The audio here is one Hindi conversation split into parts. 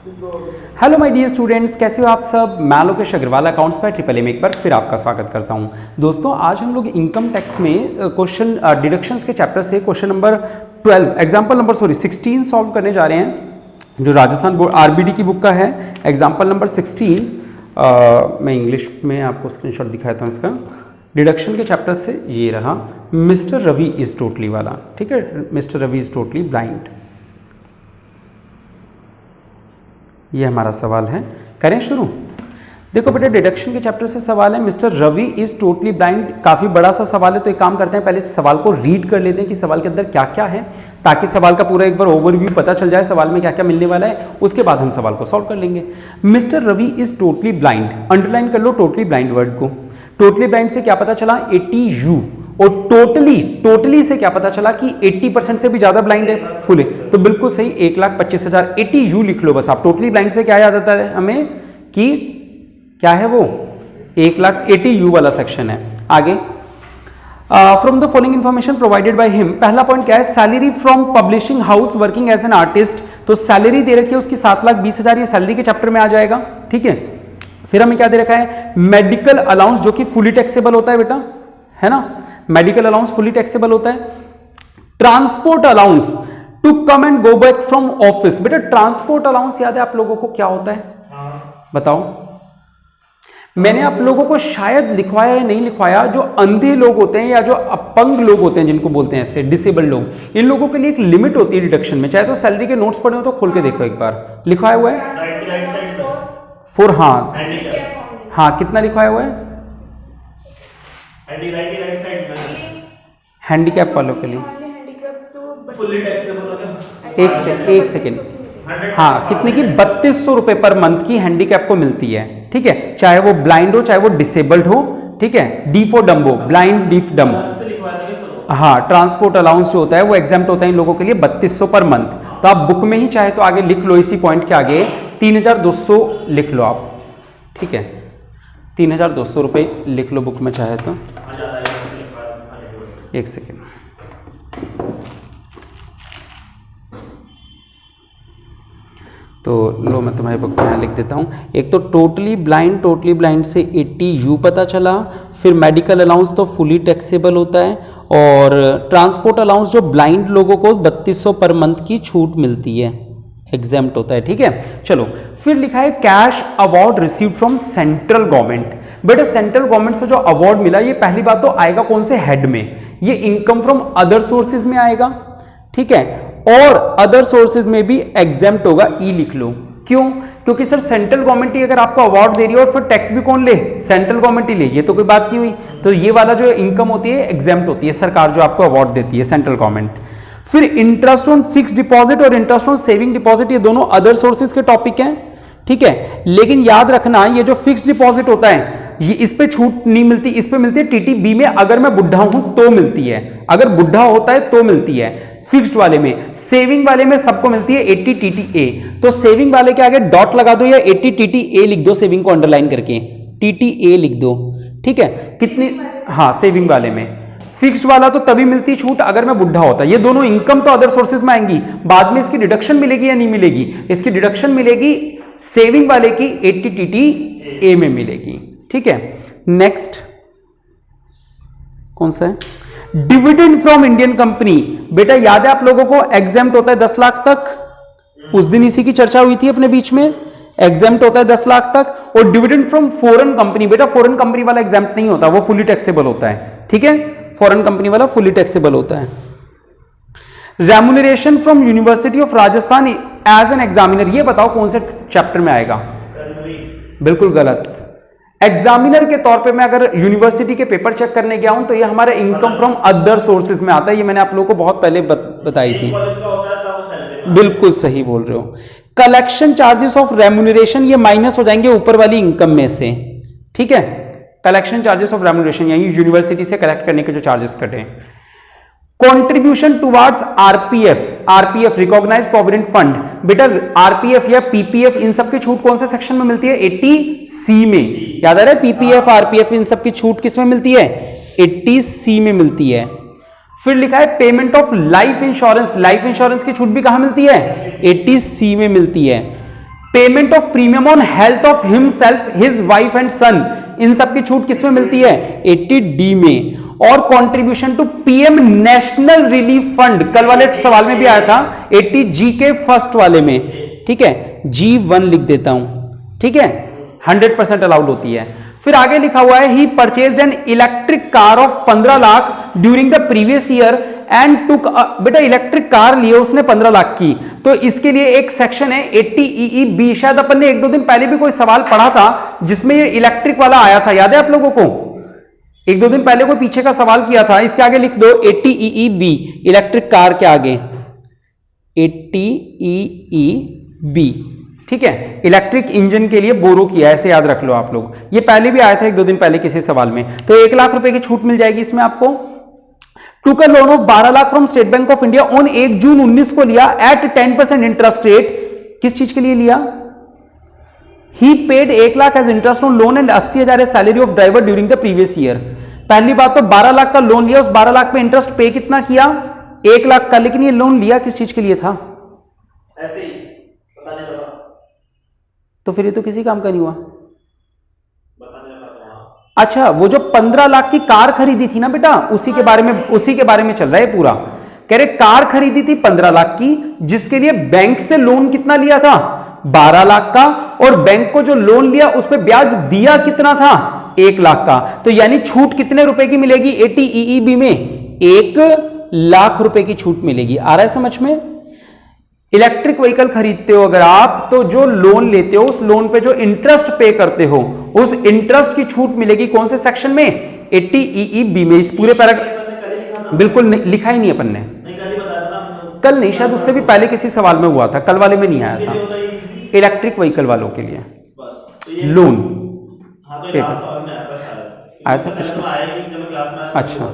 हेलो माय डियर स्टूडेंट्स, कैसे हो आप सब। मैं Lokesh Agarwal accounts by triple M एक बार फिर आपका स्वागत करता हूं। दोस्तों, आज हम लोग इनकम टैक्स में क्वेश्चन डिडक्शंस के चैप्टर से question number 12 example number 16 solve करने जा रहे हैं, जो राजस्थान बोर्ड आरबीडी की बुक का है। एग्जाम्पल नंबर 16 मैं इंग्लिश में आपको स्क्रीनशॉट दिखाता हूँ इसका। डिडक्शन के चैप्टर से ये रहा, मिस्टर रवि इज टोटली वाला। ठीक है, mister Ravi is totally blind, ये हमारा सवाल है। करें शुरू। देखो बेटा, डिडक्शन के चैप्टर से सवाल है, mister Ravi is totally blind. काफी बड़ा सा सवाल है, तो एक काम करते हैं, पहले सवाल को रीड कर लेते हैं कि सवाल के अंदर क्या क्या है, ताकि सवाल का पूरा एक बार ओवरव्यू पता चल जाए, सवाल में क्या क्या मिलने वाला है। उसके बाद हम सवाल को सॉल्व कर लेंगे। Mister Ravi is totally blind, underline कर लो टोटली ब्लाइंड वर्ड को। टोटली ब्लाइंड से क्या पता चला, 80U। और टोटली से क्या पता चला कि 80% से भी ज्यादा ब्लाइंड है, फुल है। तो बिल्कुल सही, 1,25,000 80U लिख लो बस आप। टोटली ब्लाइंड से क्या याद आता है हमें कि क्या है वो, 1,80,000 वाला सेक्शन है। आगे, from the following information provided by him, पहला पॉइंट क्या है, salary from publishing house working as an artist. तो सैलरी दे रखी है उसकी 7,20,000, ये सैलरी के चैप्टर में आ जाएगा। ठीक है, फिर हमें क्या दे रखा है, मेडिकल अलाउंस, जो कि फुली टैक्सेबल होता है बेटा, है ना। मेडिकल अलाउंस फुली टैक्सेबल होता है। Transport allowance to come and go back from office. बेटा, ट्रांसपोर्ट अलाउंस याद है आप लोगों को क्या होता है? बताओ। मैंने आप लोगों को शायद लिखवाया या नहीं लिखवाया, जो अंधे लोग होते हैं या जो अपंग लोग होते हैं, जिनको बोलते हैं ऐसे डिसेबल्ड लोग, इन लोगों के लिए एक लिमिट होती है डिडक्शन में। चाहे तो सैलरी के नोट्स पढ़े हो तो खोल के देखो एक बार, लिखवाया हुआ है फॉर, हाँ कितना लिखवाया हुआ है हैंडीकैप वालों के लिए। एक सेकेंड, हाँ कितने की, 3200 रुपए पर मंथ की हैंडीकैप को मिलती है। ठीक है, चाहे वो ब्लाइंड हो चाहे वो डिसेबल्ड हो। ठीक है, डी फॉर डम्ब हो, ब्लाइंड डीफ डम्ब। हाँ, ट्रांसपोर्ट अलाउंस जो होता है वो एग्जाम्प्ट होता है इन लोगों के लिए 3200 पर मंथ। तो आप बुक में ही चाहे तो आगे लिख लो, इसी पॉइंट के आगे 3200 लिख लो आप। ठीक है, 3200 रुपए लिख लो बुक में चाहे तो। एक सेकेंड, तो लो मैं तुम्हारे बुक में लिख देता हूँ। एक तो टोटली ब्लाइंड से 80U पता चला, फिर मेडिकल अलाउंस तो फुली टैक्सेबल होता है, और ट्रांसपोर्ट अलाउंस जो ब्लाइंड लोगों को 3200 पर मंथ की छूट मिलती है, एग्जाम्प्ट होता है। ठीक है, चलो फिर लिखा है cash award received from central government. बेटा, सेंट्रल गवर्नमेंट से जो अवार्ड मिला, ये पहली बात तो आएगा कौन से हेड में, ये इनकम फ्रॉम अदर सोर्सेज में आएगा। ठीक है, और अदर सोर्सेज में भी एग्जाम्प्ट होगा, ई लिख लो। क्यों? क्योंकि सर सेंट्रल गवर्नमेंट ही अगर आपको अवार्ड दे रही है और फिर टैक्स भी कौन ले, सेंट्रल गवर्नमेंट ही ले, ये तो कोई बात नहीं हुई। तो ये वाला जो इनकम होती है एग्जाम्प्ट होती है, सरकार जो आपको अवार्ड देती है, सेंट्रल गवर्नमेंट। फिर इंटरेस्ट ऑन फिक्स डिपॉजिट और इंटरेस्ट ऑन सेविंग डिपॉजिट, ये दोनों अदर सोर्सेज के टॉपिक हैं। ठीक है, लेकिन याद रखना, ये जो फिक्स डिपॉजिट होता है, ये इस पे छूट नहीं मिलती, इस पे मिलती है टीटीबी में, अगर मैं बुढ़ा हूं तो मिलती है, अगर बुढ़ा होता है तो मिलती है फिक्स्ड वाले में। सेविंग वाले में सबको मिलती है 80 TTA। तो सेविंग वाले के आगे डॉट लगा दो या 80 TTA लिख दो, सेविंग को अंडरलाइन करके TTA लिख दो। ठीक है, कितनी, हाँ सेविंग वाले में। फिक्स्ड वाला तो तभी मिलती छूट अगर मैं बुढ़ा होता। ये दोनों इनकम तो अदर सोर्सेज में आएंगी, बाद में इसकी डिडक्शन मिलेगी या नहीं मिलेगी, इसकी डिडक्शन मिलेगी सेविंग वाले की 80 TTA में मिलेगी। ठीक है, नेक्स्ट कौन सा है, डिविडेंड फ्रॉम इंडियन कंपनी। बेटा याद है आप लोगों को, एग्जाम्प्ट होता है 10 लाख तक, उस दिन इसी की चर्चा हुई थी अपने बीच में, एग्जाम्प्ट होता है 10 लाख तक। और डिविडेंड फ्रॉम फॉरेन कंपनी, बेटा फॉरेन कंपनी वाला एग्जाम्प्ट नहीं होता, वो फुली टैक्सेबल होता है। ठीक है, फॉरेन कंपनी वाला फुली टैक्सेबल होता है। Remuneration from university of Rajasthan as an examiner, ये बताओ कौन से चैप्टर में आएगा? बिल्कुल गलत। एग्जामिनर के तौर पे मैं अगर यूनिवर्सिटी के पेपर चेक करने गया हूं तो ये हमारे इनकम फ्रॉम अदर सोर्सेज में आता है, ये मैंने आप लोगों को बहुत पहले बताई थी। बिल्कुल सही बोल रहे हो। कलेक्शन चार्जेस ऑफ रेम्यूनरेशन, ये माइनस हो जाएंगे ऊपर वाली इनकम में से। ठीक है, कलेक्शन चार्जेस ऑफ रेम्यूनरेशन, यानी यूनिवर्सिटी से कलेक्ट करने के जो चार्जेस कटे। Contribution towards RPF recognised provident fund. बेटा आरपीएफ या पीपीएफ, इन सब की छूट कौन से सेक्शन में मिलती है? 80C में। याद आ रहा है, पीपीएफ आरपीएफ इन सब की छूट किस में मिलती है? 80C में मिलती है। फिर लिखा है payment of life insurance, life insurance की छूट भी कहां मिलती है? 80C में मिलती है। Payment of premium on health of himself, his wife and son, इन सब की छूट किसमें मिलती है? 80D में। और contribution to PM national relief fund, कल वाले सवाल में भी आया था 80G के फर्स्ट वाले में, ठीक है, G1 लिख देता हूं, ठीक है, 100% अलाउड होती है। फिर आगे लिखा हुआ है he purchased an electric car of 15 lakh during the previous year and took, बेटा इलेक्ट्रिक कार लिए उसने 15 लाख की, तो इसके लिए एक सेक्शन है 80EEB, शायद अपन ने 1-2 दिन पहले भी कोई सवाल पढ़ा था जिसमें ये इलेक्ट्रिक वाला आया था, याद है आप लोगों को? 1-2 दिन पहले कोई पीछे का सवाल किया था, इसके आगे लिख दो 80EEB, इलेक्ट्रिक कार के आगे 80EEB, ठीक है, इलेक्ट्रिक इंजन के लिए बोरो किया, ऐसे याद रख लो आप लोग। ये पहले भी आया था 1-2 दिन पहले किसी सवाल में। तो 1 लाख रुपए की छूट मिल जाएगी इसमें आपको। Took a loan of 12 lakh from State Bank of India on 1 June 19 को लिया एट 10% इंटरेस्ट रेट, किस चीज के लिए लिया? He paid 1 lakh as interest on loan and 80,000 as salary of driver during the previous year. पहली बात तो 12 लाख का लोन लिया, उस 12 लाख पे इंटरेस्ट पे कितना किया? 1 लाख का, लेकिन ये लोन लिया किस चीज के लिए था? ऐसे ही पता नहीं लगा, तो फिर ये तो किसी काम का नहीं हुआ। बताने लगा था। अच्छा, वो जो 15 लाख की कार खरीदी थी ना बेटा, उसी के बारे में चल रहा है पूरा। कह रहे कार खरीदी थी 15 लाख की, जिसके लिए बैंक से लोन कितना लिया था? 12 लाख का, और बैंक को जो लोन लिया उस पर ब्याज दिया कितना था? 1 लाख का। तो यानी छूट कितने रुपए की मिलेगी 80EEB में? 1 लाख रुपए की छूट मिलेगी। आ रहा है समझ में? इलेक्ट्रिक व्हीकल खरीदते हो अगर आप, तो जो लोन लेते हो उस लोन पे जो इंटरेस्ट पे करते हो, उस इंटरेस्ट की छूट मिलेगी कौन से सेक्शन में? 80EEB में। इस पूरे पैराग्राफ बिल्कुल लिखा ही नहीं अपन ने, कल नहीं, शायद उससे भी पहले किसी सवाल में हुआ था, कल वाले में नहीं आया था। इलेक्ट्रिक व्हीकल वालों के लिए लोन आया था पिछले। अच्छा,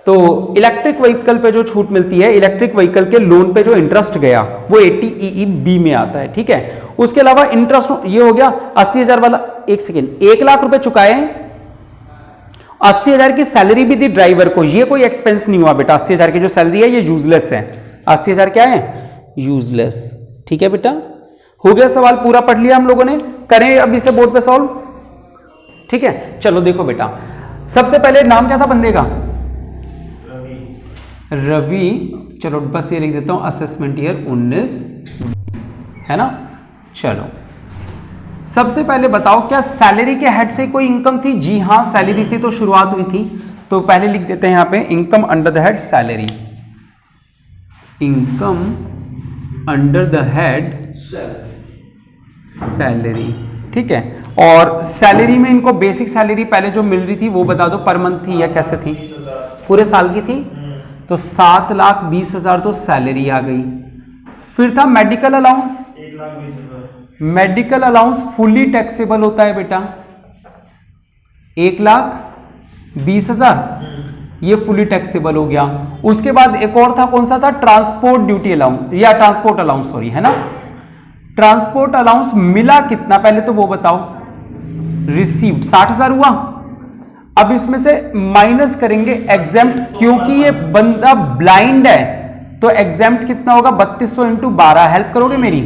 तो इलेक्ट्रिक व्हीकल पे जो छूट मिलती है, इलेक्ट्रिक व्हीकल के लोन पे जो इंटरेस्ट गया वो 80EEB में आता है, ठीक है। उसके अलावा इंटरेस्ट ये हो गया 80,000 वाला। एक सेकेंड, 1 लाख रुपए चुकाए, 80,000 की सैलरी भी दी ड्राइवर को, ये कोई एक्सपेंस नहीं हुआ बेटा। 80,000 की जो सैलरी है ये यूजलेस है। 80,000 क्या है? यूजलेस, ठीक है बेटा। हो गया सवाल पूरा पढ़ लिया हम लोगों ने। करें अब इसे बोर्ड पे सॉल्व, ठीक है। चलो देखो बेटा, सबसे पहले नाम क्या था बंदे का? रवि। चलो बस ये लिख देता हूं, असेसमेंट ईयर 19-20, है ना। चलो सबसे पहले बताओ, क्या सैलरी के हेड से कोई इनकम थी? जी हां, सैलरी से तो शुरुआत हुई थी। तो पहले लिख देते हैं यहां पे income under the head salary, income under the head salary, ठीक है। और सैलरी में इनको बेसिक सैलरी पहले जो मिल रही थी वो बता दो, पर मंथ थी या कैसे थी? पूरे साल की थी, तो 7,20,000 तो सैलरी आ गई। फिर था medical allowance, 1,20,000। Medical allowance fully taxable होता है बेटा, 1,20,000 ये फुली टैक्सेबल हो गया। उसके बाद एक और था, कौन सा था? ट्रांसपोर्ट ड्यूटी अलाउंस या ट्रांसपोर्ट अलाउंस, सॉरी, है ना। ट्रांसपोर्ट अलाउंस मिला कितना पहले तो वो बताओ। रिसीव्ड 60,000 हुआ। अब इसमें से माइनस करेंगे एग्जेम्प्ट, क्योंकि ये बंदा ब्लाइंड है, तो एग्जेम्प्ट कितना होगा? 3200 × 12। हेल्प करोगे मेरी?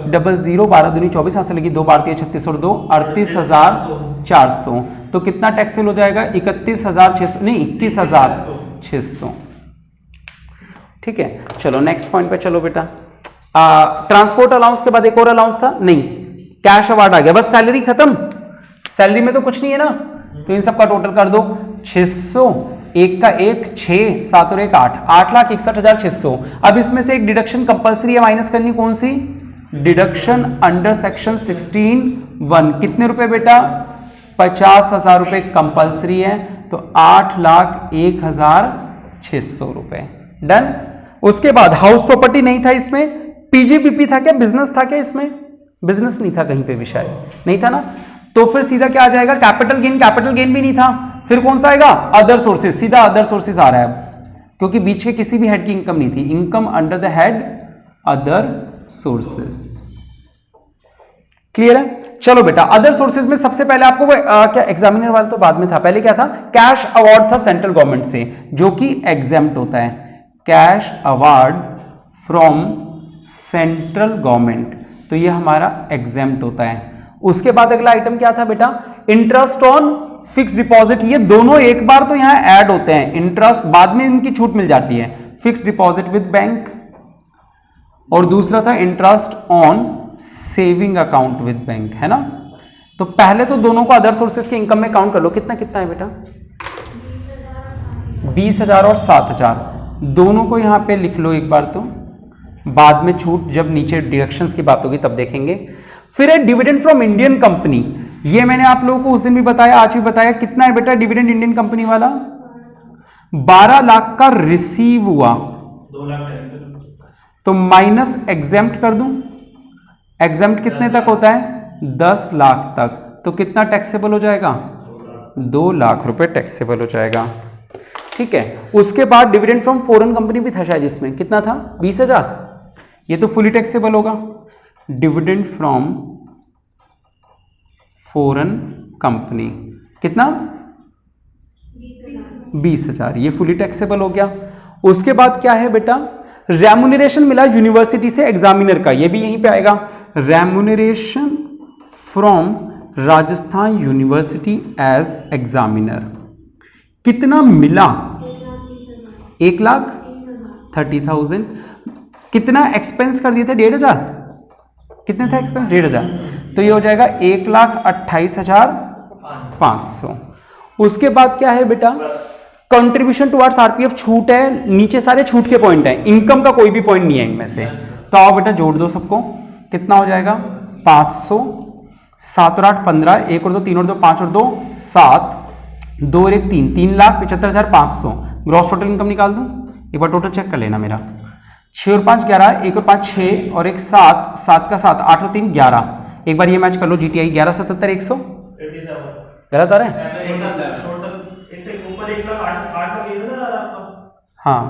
00 12 दूनी 24, हाथ से लगी 2 बार 36 और 2 38,400। तो कितना टैक्सेबल हो जाएगा? 31,600 नहीं, 21,600, ठीक है। चलो नेक्स्ट पॉइंट पे चलो बेटा। ट्रांसपोर्ट अलाउंस के बाद एक और अलाउंस था, नहीं, कैश अवार्ड आ गया। बस सैलरी खत्म, सैलरी में तो कुछ नहीं है ना, तो इन सब का टोटल कर दो 600, 1 का 1 6, 7 और 1 8, 8,61,600। अब इसमें से एक डिडक्शन कंपलसरी है माइनस करनी, कौन सी? Deduction under section 16(1). कितने रुपए बेटा? 50,000 रुपए कंपलसरी है, तो 8,01,600 रुपए। डन। उसके बाद हाउस प्रॉपर्टी नहीं था इसमें, पीजीबीपी था क्या? बिजनेस था क्या इसमें? बिजनेस नहीं था कहीं पे भी, शायद नहीं था ना। तो फिर सीधा क्या आ जाएगा? कैपिटल गेन, कैपिटल गेन भी नहीं था। फिर कौन सा आएगा? अदर सोर्सेज, सीधा अदर सोर्सेज आ रहा है अब, क्योंकि बीच के किसी भी हेड की इनकम नहीं थी। Income under the head other sources, clear है। चलो बेटा, अदर सोर्सेज में सबसे पहले आपको क्या एग्जामिनर वाला तो बाद में था, पहले क्या था? कैश अवार्ड था सेंट्रल गवर्नमेंट से, जो कि एग्जेम्प्ट होता है। Cash award from central government, तो ये हमारा एग्जेम्प्ट होता है। उसके बाद अगला आइटम क्या था बेटा, इंटरेस्ट ऑन फिक्स डिपॉजिट। ये दोनों एक बार तो यहां ऐड होते हैं, इंटरेस्ट बाद में इनकी छूट मिल जाती है। फिक्स डिपॉजिट विद बैंक और दूसरा था interest on saving account with bank, है ना। तो पहले तो दोनों को अदर सोर्सेज के इनकम में काउंट कर लो, कितना कितना है बेटा, 20,000 और 7,000, दोनों को यहां पे लिख लो एक बार, तो बाद में छूट जब नीचे डिडक्शंस की बात होगी तब देखेंगे। फिर है डिविडेंड फ्रॉम इंडियन कंपनी, ये मैंने आप लोगों को उस दिन भी बताया, आज भी बताया, कितना है बेटा डिविडेंड इंडियन कंपनी वाला, 12 लाख का रिसीव हुआ, 2 लाख तो माइनस एग्जेम्प्ट कर दूं, एग्जेम्प्ट कितने तक होता है, 10 लाख तक, तो कितना टैक्सेबल हो जाएगा, 2 लाख रुपए टैक्सेबल हो जाएगा। ठीक है, उसके बाद डिविडेंड फ्रॉम फॉरेन कंपनी भी था शायद, इसमें कितना था, 20,000, ये तो फुली टैक्सेबल होगा। डिविडेंड फ्रॉम फॉरेन कंपनी कितना, 20,000, ये फुली टैक्सेबल हो गया। उसके बाद क्या है बेटा, रेम्युनरेशन मिला यूनिवर्सिटी से एग्जामिनर का, ये भी यहीं पे आएगा, remuneration from Rajasthan university as examiner, कितना मिला, 1,30,000, कितना एक्सपेंस कर दिए थे, 1,500, कितने थे एक्सपेंस, 1,500, तो ये हो जाएगा 1,28,500। उसके बाद क्या है बेटा, कंट्रीब्यूशन टुवर्ड्स आरपीएफ, छूट है, नीचे सारे छूट के पॉइंट हैं, इनकम का कोई भी पॉइंट नहीं है इनमें से, तो आओ बेटा जोड़ दो सबको, कितना हो जाएगा, 500, 7 और 8 15, 1 और 2 3 और 2 5 और 2 7, 2 और 1 3, 3,75,500, ग्रॉस टोटल इनकम निकाल दूं, एक बार टोटल चेक कर लेना मेरा, 6 और 5 11, 1 और 5 6 और 1 7, 7 का 7, 8 और 3 11, एक बार ये मैच कर लो, जीटीआई 1177 100, गलत आ रहा है, हाँ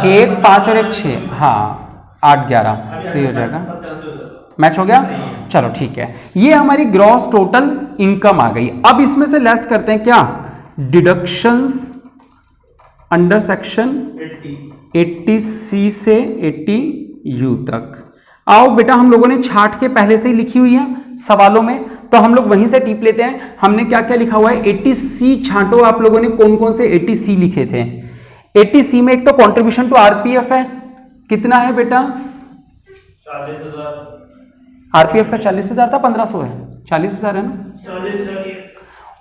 1 5 और 1 6, हाँ 8 11, तो ये हो जाएगा, मैच हो गया, चलो ठीक है, ये हमारी ग्रॉस टोटल इनकम आ गई। अब इसमें से लेस करते हैं क्या, डिडक्शंस अंडर सेक्शन 80C से 80U तक। आओ बेटा, हम लोगों ने छाट के पहले से ही लिखी हुई है सवालों में, तो हम लोग वहीं से टिप लेते हैं। हमने क्या क्या लिखा हुआ है, 80C छांटो, आप लोगों ने कौन कौन से 80C लिखे थे। 80C में एक तो कंट्रीब्यूशन टू आरपीएफ है, कितना है बेटा, 40,000, आरपीएफ का 40,000 था, 1,500 है, 40,000 है ना, 40,000,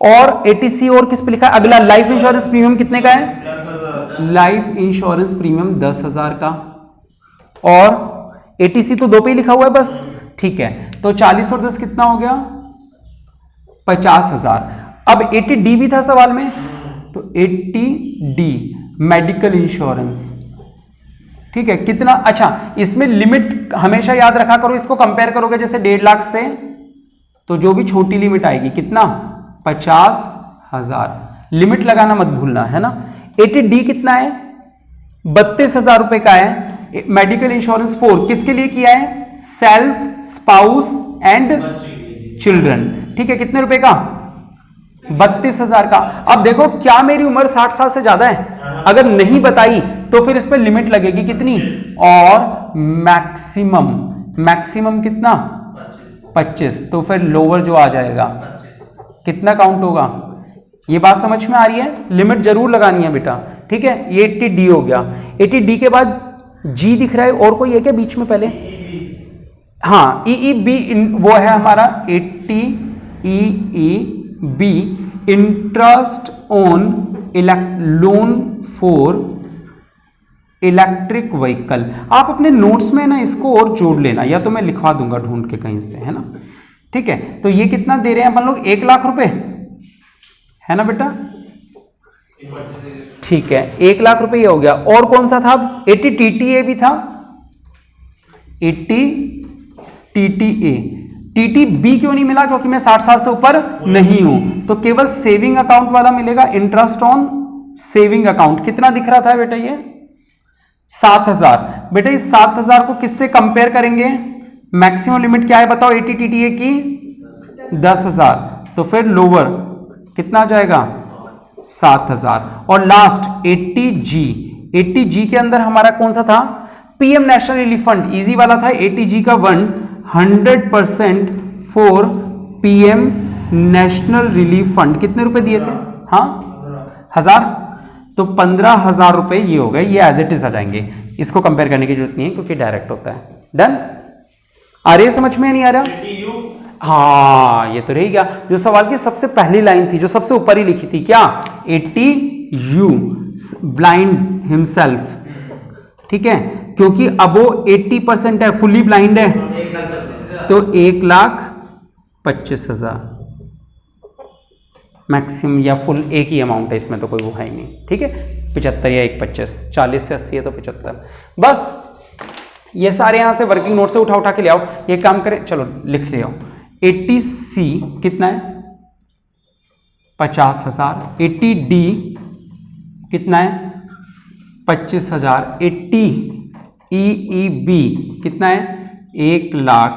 और 80C और किस पे लिखा है, अगला लाइफ इंश्योरेंस प्रीमियम कितने का है, 10,000, लाइफ इंश्योरेंस प्रीमियम 10,000 का, और 80C तो 2 पे ही लिखा हुआ है बस, ठीक है, तो 40 और 10 कितना हो गया, 50,000। अब 80D भी था सवाल में, तो 80D मेडिकल इंश्योरेंस, ठीक है, कितना, अच्छा इसमें लिमिट हमेशा याद रखा करो, इसको कंपेयर करोगे जैसे 1.5 लाख से, तो जो भी छोटी लिमिट आएगी कितना, 50,000, लिमिट लगाना मत भूलना, है ना। 80D कितना है, 32,000 रुपए का है। मेडिकल इंश्योरेंस 4 किसके लिए किया है, सेल्फ, स्पाउस एंड चिल्ड्रन, ठीक है, कितने रुपए का, 32,000 का। अब देखो क्या मेरी उम्र 60 साल से ज्यादा है, अगर नहीं बताई तो फिर इस पर लिमिट लगेगी कितनी, और मैक्सिमम कितना, 25, तो फिर लोअर जो आ जाएगा कितना काउंट होगा, ये बात समझ में आ रही है, लिमिट जरूर लगानी है बेटा, ठीक है। ये 80D हो गया। 80D के बाद G दिख रहा है, और कोई है क्या बीच में पहले, हाँ EEB, वो है हमारा 80EEB, interest on loan for electric vehicle. आप अपने नोट्स में ना इसको और जोड़ लेना, या तो मैं लिखवा दूंगा ढूंढ के कहीं से, है ना, ठीक है। तो ये कितना दे रहे हैं अपन लोग, 1 लाख रुपए, है ना बेटा, ठीक है, 1 लाख रुपए ये हो गया। और कौन सा था, 80 TTA भी था, 80 TTA, TTB क्यों नहीं मिला, क्योंकि मैं 60 साल से ऊपर नहीं हूं, तो केवल सेविंग अकाउंट वाला मिलेगा, इंटरेस्ट ऑन सेविंग अकाउंट। कितना दिख रहा था बेटा, ये 7,000। बेटा इस 7,000 को किससे कंपेयर करेंगे, मैक्सिमम लिमिट क्या है बताओ, 80 TTA की 10,000, तो फिर लोअर कितना आ जाएगा, 7,000। और लास्ट 80G, 80G के अंदर हमारा कौन सा था, PM national relief fund easy वाला था, 80G का 100% for PM national relief fund. कितने रुपए दिए थे? हाँ 1000, तो 15,000 रुपए ये हो गए, ये एज इट इज आ जाएंगे, इसको कंपेयर करने की जरूरत नहीं है क्योंकि डायरेक्ट होता है। डन? आ रही है समझ में? नहीं आ रहा? हाँ ये तो रह गया। जो सवाल की सबसे पहली लाइन थी, जो सबसे ऊपर ही लिखी थी, क्या? 80U ब्लाइंड हिमसेल्फ, ठीक है, क्योंकि अब वो 80% है, फुली ब्लाइंड है, तो 1,25,000 मैक्सिमम या फुल एक ही अमाउंट है, इसमें तो कोई वो है ही नहीं, ठीक है। 75 या 1,25, 40 से 80 है तो 75। बस ये सारे यहां से वर्किंग नोट से उठा उठा के ले आओ। ये काम करें, चलो लिख ले आओ। 80C कितना है? 50,000। 80D कितना है? 25,000। 80EEB कितना है? 1,00,000।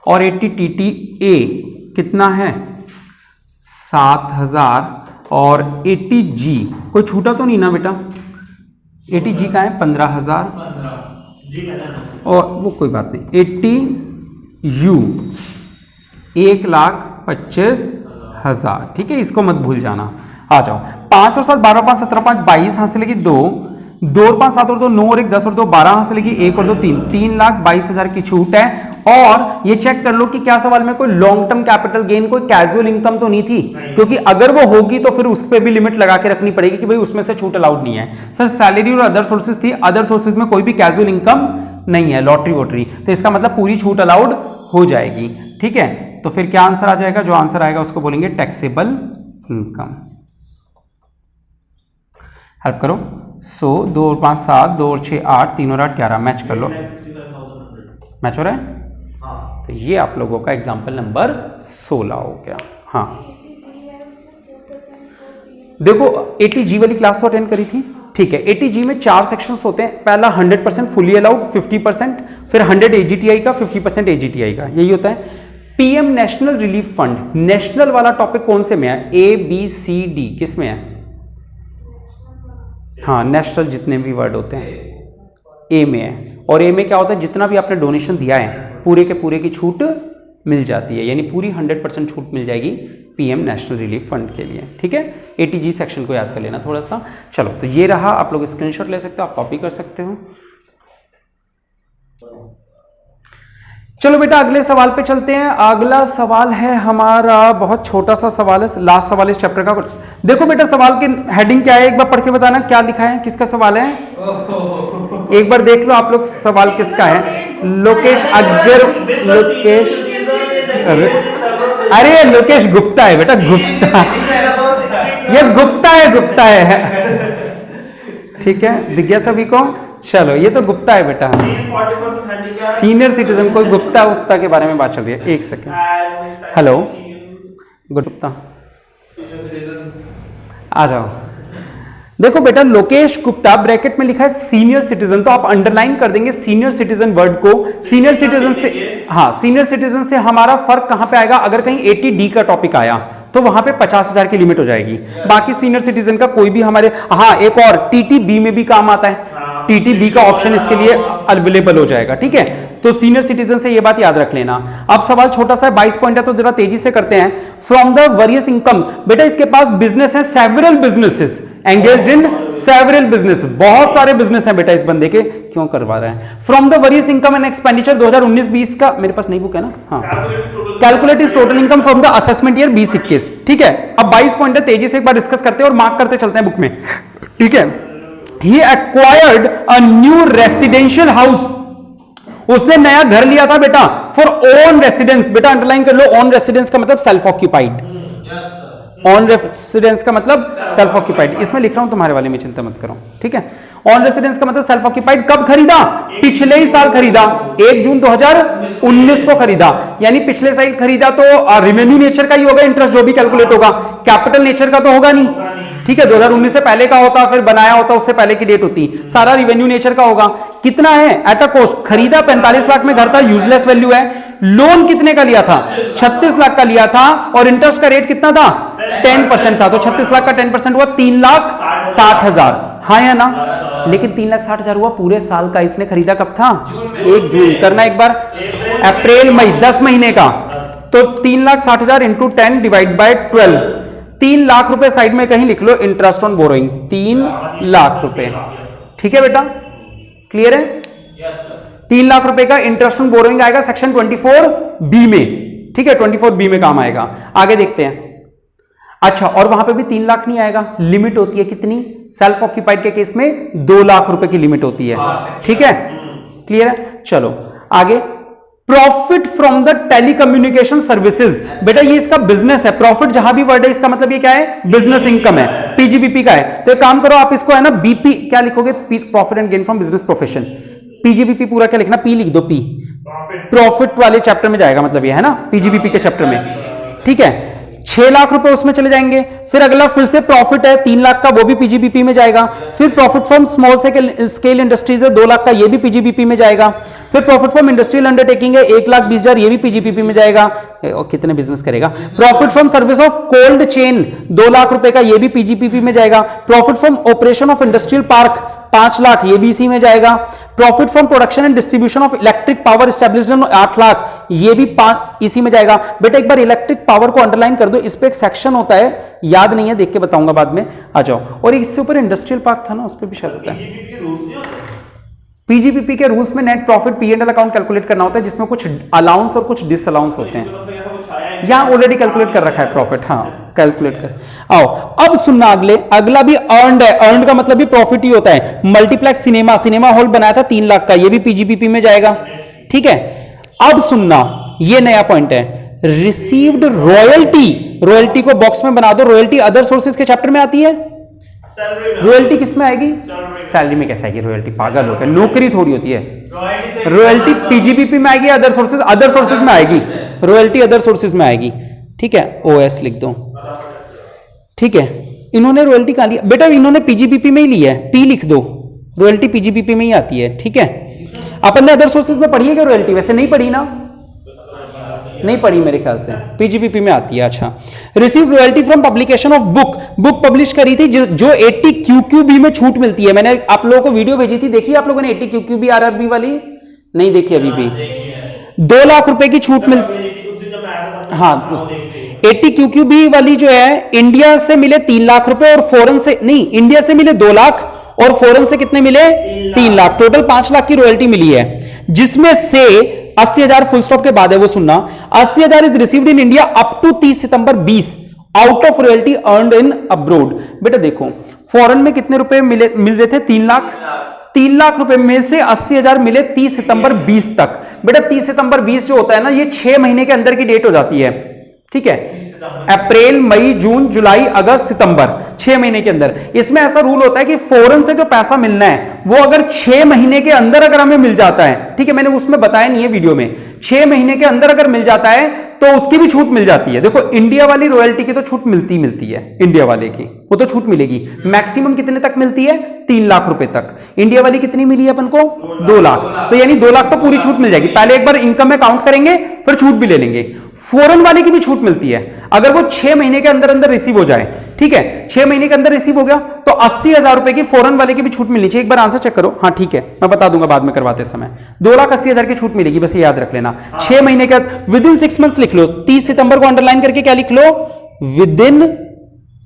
और 80TTA कितना है? 7,000। और 80G कोई छूटा तो नहीं ना बेटा? 80G का है 15,000। और वो कोई बात नहीं, 80U 1,25,000, ठीक है, इसको मत भूल जाना। आ जाओ, 5 और 7 12, 5 17, 5 22, हाथ से लगी 2, 2 और 5 7 और 2 9 और 1 10 और 2 12, हाथ से लगी 1 और 2 3, 3,22,000 की छूट है। और ये चेक कर लो कि क्या सवाल में कोई लॉन्ग टर्म कैपिटल गेन, कोई कैजुअल इनकम तो नहीं थी, क्योंकि अगर वो होगी तो फिर उस पर भी लिमिट लगा के रखनी पड़ेगी कि भाई उसमें से छूट अलाउड नहीं है। सर सैलरी और अदर सोर्सेज थी, अदर सोर्सेज में कोई भी कैजुअल इनकम नहीं है, लॉटरी वोटरी, तो इसका मतलब पूरी छूट अलाउड हो जाएगी, ठीक है। तो फिर क्या आंसर आ जाएगा? जो आंसर आएगा उसको बोलेंगे टैक्सेबल इनकम। हेल्प करो। 100, 2 और 5 7, 2 और 6 8, 3 और 8 11, मैच कर लो। मैच हो रहा है? तो ये आप लोगों का एग्जाम्पल नंबर 16 हो गया। हाँ देखो 80G वाली क्लास तो अटेंड करी थी, ठीक है। 80G में 4 सेक्शंस होते हैं। पहला 100% फुली अलाउड 50%, फिर 100 AGTI का, 50% AGTI का, यही होता है। PM national relief fund, national वाला टॉपिक कौन से में है? ABCD किस में है? हाँ नेशनल जितने भी वर्ड होते हैं ए में है। और ए में क्या होता है? जितना भी आपने डोनेशन दिया है पूरे के पूरे की छूट मिल जाती है, यानी पूरी 100% छूट मिल जाएगी पीएम नेशनल रिलीफ फंड के लिए, ठीक है। 80G सेक्शन को याद कर लेना थोड़ा सा। चलो तो ये रहा, आप लोग स्क्रीनशॉट ले सकते हो, आप कॉपी कर सकते हो। चलो बेटा अगले सवाल पे चलते हैं। अगला सवाल है हमारा, बहुत छोटा सा सवाल है, लास्ट सवाल इस चैप्टर का। देखो बेटा सवाल की हेडिंग क्या है, एक बार पढ़ के बताना क्या लिखा है, किसका सवाल है, एक बार देख लो आप लोग सवाल किसका है। लोकेश अरे लोकेश गुप्ता है बेटा, गुप्ता, ये गुप्ता है ठीक है, दिख गया सभी को। चलो ये तो गुप्ता है बेटा, सीनियर सिटीजन। कोई गुप्ता के बारे में बात चल रही है, एक सेकेंड। हेलो गुप्ता, आ जाओ। देखो बेटा लोकेश गुप्ता ब्रैकेट में लिखा है सीनियर सिटीजन, तो आप अंडरलाइन कर देंगे सीनियर सिटीजन वर्ड को। सीनियर सिटीजन से, हाँ सीनियर सिटीजन से हमारा फर्क कहां पे आएगा? अगर कहीं 80D का टॉपिक आया तो वहां पे 50,000 की लिमिट हो जाएगी। बाकी सीनियर सिटीजन का कोई भी हमारे, हाँ एक और TTB में भी काम आता है, TTB का ऑप्शन इसके लिए अवेलेबल हो जाएगा, ठीक है। तो सीनियर सिटीजन से ये बात याद रख लेना। अब सवाल छोटा सा है, 22 पॉइंट है, तो जरा तेजी से करते हैं। फ्रॉम द वेरियस इनकम, बेटा इसके पास बिजनेस है, several businesses, engaged in several business, बहुत सारे बिजनेस हैं बेटा इस बंदे के, क्यों करवा रहे हैं। From the various income and expenditure 2019-20 का, मेरे पास नई बुक है ना, हाँ, calculate is total income from the assessment year 2021, ठीक है। अब 22 पॉइंट है, तेजी से एक बार डिस्कस करते हैं और मार्क करते चलते हैं बुक में, ठीक है। He acquired a new residential house, उसने नया घर लिया था बेटा, फॉर ओन रेसिडेंस। बेटा अंडरलाइन कर लो, ओन रेसिडेंस का मतलब सेल्फ ऑक्यूपाइड, ऑन रेसिडेंस का मतलब सेल्फ ऑक्यूपाइड, इसमें लिख रहा हूं तुम्हारे वाले में, चिंता मत करो, ठीक है। ऑन रेसिडेंस का मतलब सेल्फ ऑक्यूपाइड। कब खरीदा? पिछले ही साल खरीदा, 1 जून 2019 को खरीदा, यानी पिछले साल खरीदा, तो रेवेन्यू नेचर का ही होगा, इंटरेस्ट जो भी कैलकुलेट होगा, कैपिटल नेचर का तो होगा नहीं, ठीक है। 2019 से पहले का होता, फिर बनाया होता, उससे पहले की डेट होती, सारा रिवेन्यू नेचर का होगा। कितना है? एट अ कॉस्ट, खरीदा 45 लाख में घर था, यूजलेस वैल्यू है। लोन कितने का लिया था? 36 लाख का लिया था, और इंटरेस्ट का रेट कितना था? 10% था, तो 36 लाख का 10% हुआ 3,60,000, हाँ या ना? लेकिन 3,60,000 हुआ पूरे साल का, इसने खरीदा कब था? 1 जून। करना एक बार, अप्रैल मई 10 महीने का, तो 3,60,000 इंटू 10 डिवाइड बाय 12, 3 लाख रुपए साइड में कहीं लिख लो इंटरेस्ट ऑन बोरोइंग, 3 लाख रुपए। ठीक है बेटा, क्लियर है? 3 लाख रुपए का इंटरेस्ट ऑन बोरोइंग आएगा सेक्शन 24B में। ठीक है, 24B में काम आएगा। आगे देखते हैं। अच्छा, और वहां पे भी 3 लाख नहीं आएगा, लिमिट होती है कितनी? सेल्फ ऑक्यूपाइड के केस में 2 लाख रुपए की लिमिट होती है। ठीक है, क्लियर है? चलो आगे। Profit from the telecommunication services, बेटा ये इसका बिजनेस है। प्रॉफिट जहां भी वर्ड है इसका मतलब ये क्या है? बिजनेस इनकम है, पीजीबीपी का है। तो एक काम करो, आप इसको है ना बीपी क्या लिखोगे? Profit and gain from business profession. PGBP पूरा क्या लिखना? पी लिख दो, पी प्रॉफिट वाले चैप्टर में जाएगा, मतलब ये है ना पीजीबीपी के चैप्टर में। ठीक है, 6 लाख रुपए उसमें चले जाएंगे। फिर अगला फिर से प्रॉफिट है 3 लाख का, वो भी पीजीबीपी में जाएगा। फिर profit from small scale industries है 2 लाख का, ये भी पीजीबीपी में जाएगा। फिर प्रॉफिट फ्रॉम इंडस्ट्रियल अंडरटेकिंग है 1,20,000, ये भी पीजीबीपी में जाएगा। और कितने बिजनेस करेगा? Profit from service of cold chain 2 lakh रुपए का, ये भी पीजीबीपी में जाएगा। Profit from operation of industrial park 5 lakh, ये भी इसी में जाएगा। Profit from production and distribution of electric power established 8 lakh, ये भी इसी में जाएगा। बेटा एक बार इलेक्ट्रिक पावर को अंडरलाइन कर दो, इस पे एक सेक्शन होता है, याद नहीं है, देख के बताऊंगा बाद में, आ जाओ। और इससे ऊपर इंडस्ट्रियल पार्क था ना, उस पर भी शायद होता है। पीजीबीपी के रूल्स में net profit P&L account calculate करना होता है, जिसमें कुछ अलाउंस और कुछ डिसअलाउंस होते हैं। यहां ऑलरेडी कैलकुलेट कर रखा है प्रॉफिट, हाँ कैलकुलेट कर। आओ अब सुनना, अगला भी अर्नड है। अर्नड का मतलब भी प्रॉफिट ही होता है। मल्टीप्लेक्स सिनेमा हॉल बनाया था 3 लाख का, ये भी पीजीबीपी में जाएगा। ठीक है, अब सुनना, ये नया पॉइंट है, रिसीव्ड रॉयल्टी को बॉक्स में बना दो। रॉयल्टी अदर सोर्सेज के चैप्टर में आती है। रॉयल्टी किस में आएगी? सैलरी में कैसे आएगी रॉयल्टी? पागल हो गया, नौकरी थोड़ी होती है। रॉयल्टी पीजीबीपी में आएगी, अदर सोर्सेज में आएगी। रॉयल्टी अदर सोर्सेज में आएगी। ठीक है, ओएस लिख दो। ठीक है, इन्होंने रॉयल्टी कहां लिया? बेटा इन्होंने पीजीबीपी में ही ली है, पी लिख दो। रॉयल्टी पीजीबीपी में ही आती है। ठीक है, अपन ने अदर सोर्सेज में पढ़ी है क्या रॉयल्टी? वैसे नहीं पढ़ी ना, नहीं पढ़ी मेरे ख्याल से, पीजीबीपी में आती है। अच्छा, receive royalty from publication of book publish करी थी जो 80 QQB में छूट मिलती है। मैंने आप लोगों को वीडियो भेजी थी, देखी आप लोगों ने 80 QQB RRB वाली? नहीं देखी अभी भी। 2 लाख रुपए की छूट मिलती, हाँ 80 QQB वाली जो है, इंडिया से मिले 3 लाख रुपए और फॉरेन से नहीं, इंडिया से मिले 2 लाख और फॉरेन से कितने मिले? 3 लाख। टोटल 5 लाख की रॉयल्टी मिली है, जिसमें से 80,000 फुल स्टॉप के बाद है, वो सुनना, 80,000 is received in India up to 30 September 20 out of royalty earned in abroad. बेटा देखो, फॉरेन में कितने रुपए मिल रहे थे? 3 लाख। 3 लाख रुपए में से 80,000 मिले 30 सितंबर 20 तक। बेटा 30 सितंबर 20 जो होता है ना, ये 6 महीने के अंदर की डेट हो जाती है। ठीक है, अप्रैल मई जून जुलाई अगस्त सितंबर, 6 महीने के अंदर। इसमें ऐसा रूल होता है कि फॉरेन से जो पैसा मिलना है वो अगर 6 महीने के अंदर अगर हमें मिल जाता है, ठीक है, मैंने उसमें बताया नहीं है वीडियो में, 6 महीने के अंदर अगर मिल जाता है तो उसकी भी छूट मिल जाती है। देखो इंडिया वाली रॉयल्टी की तो छूट मिलती है, इंडिया वाले की वो तो छूट मिलेगी। मैक्सिमम कितने तक मिलती है? 3 लाख रुपए तक। इंडिया वाली कितनी मिली है अपन को? 2 लाख। तो यानी 2 लाख तो पूरी छूट मिल जाएगी। पहले एक बार इनकम में काउंट करेंगे, फिर छूट भी ले लेंगे। फॉरेन वाले की भी छूट मिलती है अगर वो 6 महीने के अंदर अंदर रिसीव हो जाए। ठीक है, 6 महीने के अंदर रिसीव हो गया तो 80,000 रुपए की फॉरेन वाले की भी छूट मिलनी चाहिए। एक बार आंसर चेक करो। हाँ ठीक है, मैं बता दूंगा बाद में करवाते समय। 2,80,000 की छूट मिलेगी, बस ये याद रख लेना। 6 महीने के विद इन 6 मंथ्स लिख लो। 30 सितंबर को अंडरलाइन करके क्या लिख लो? With in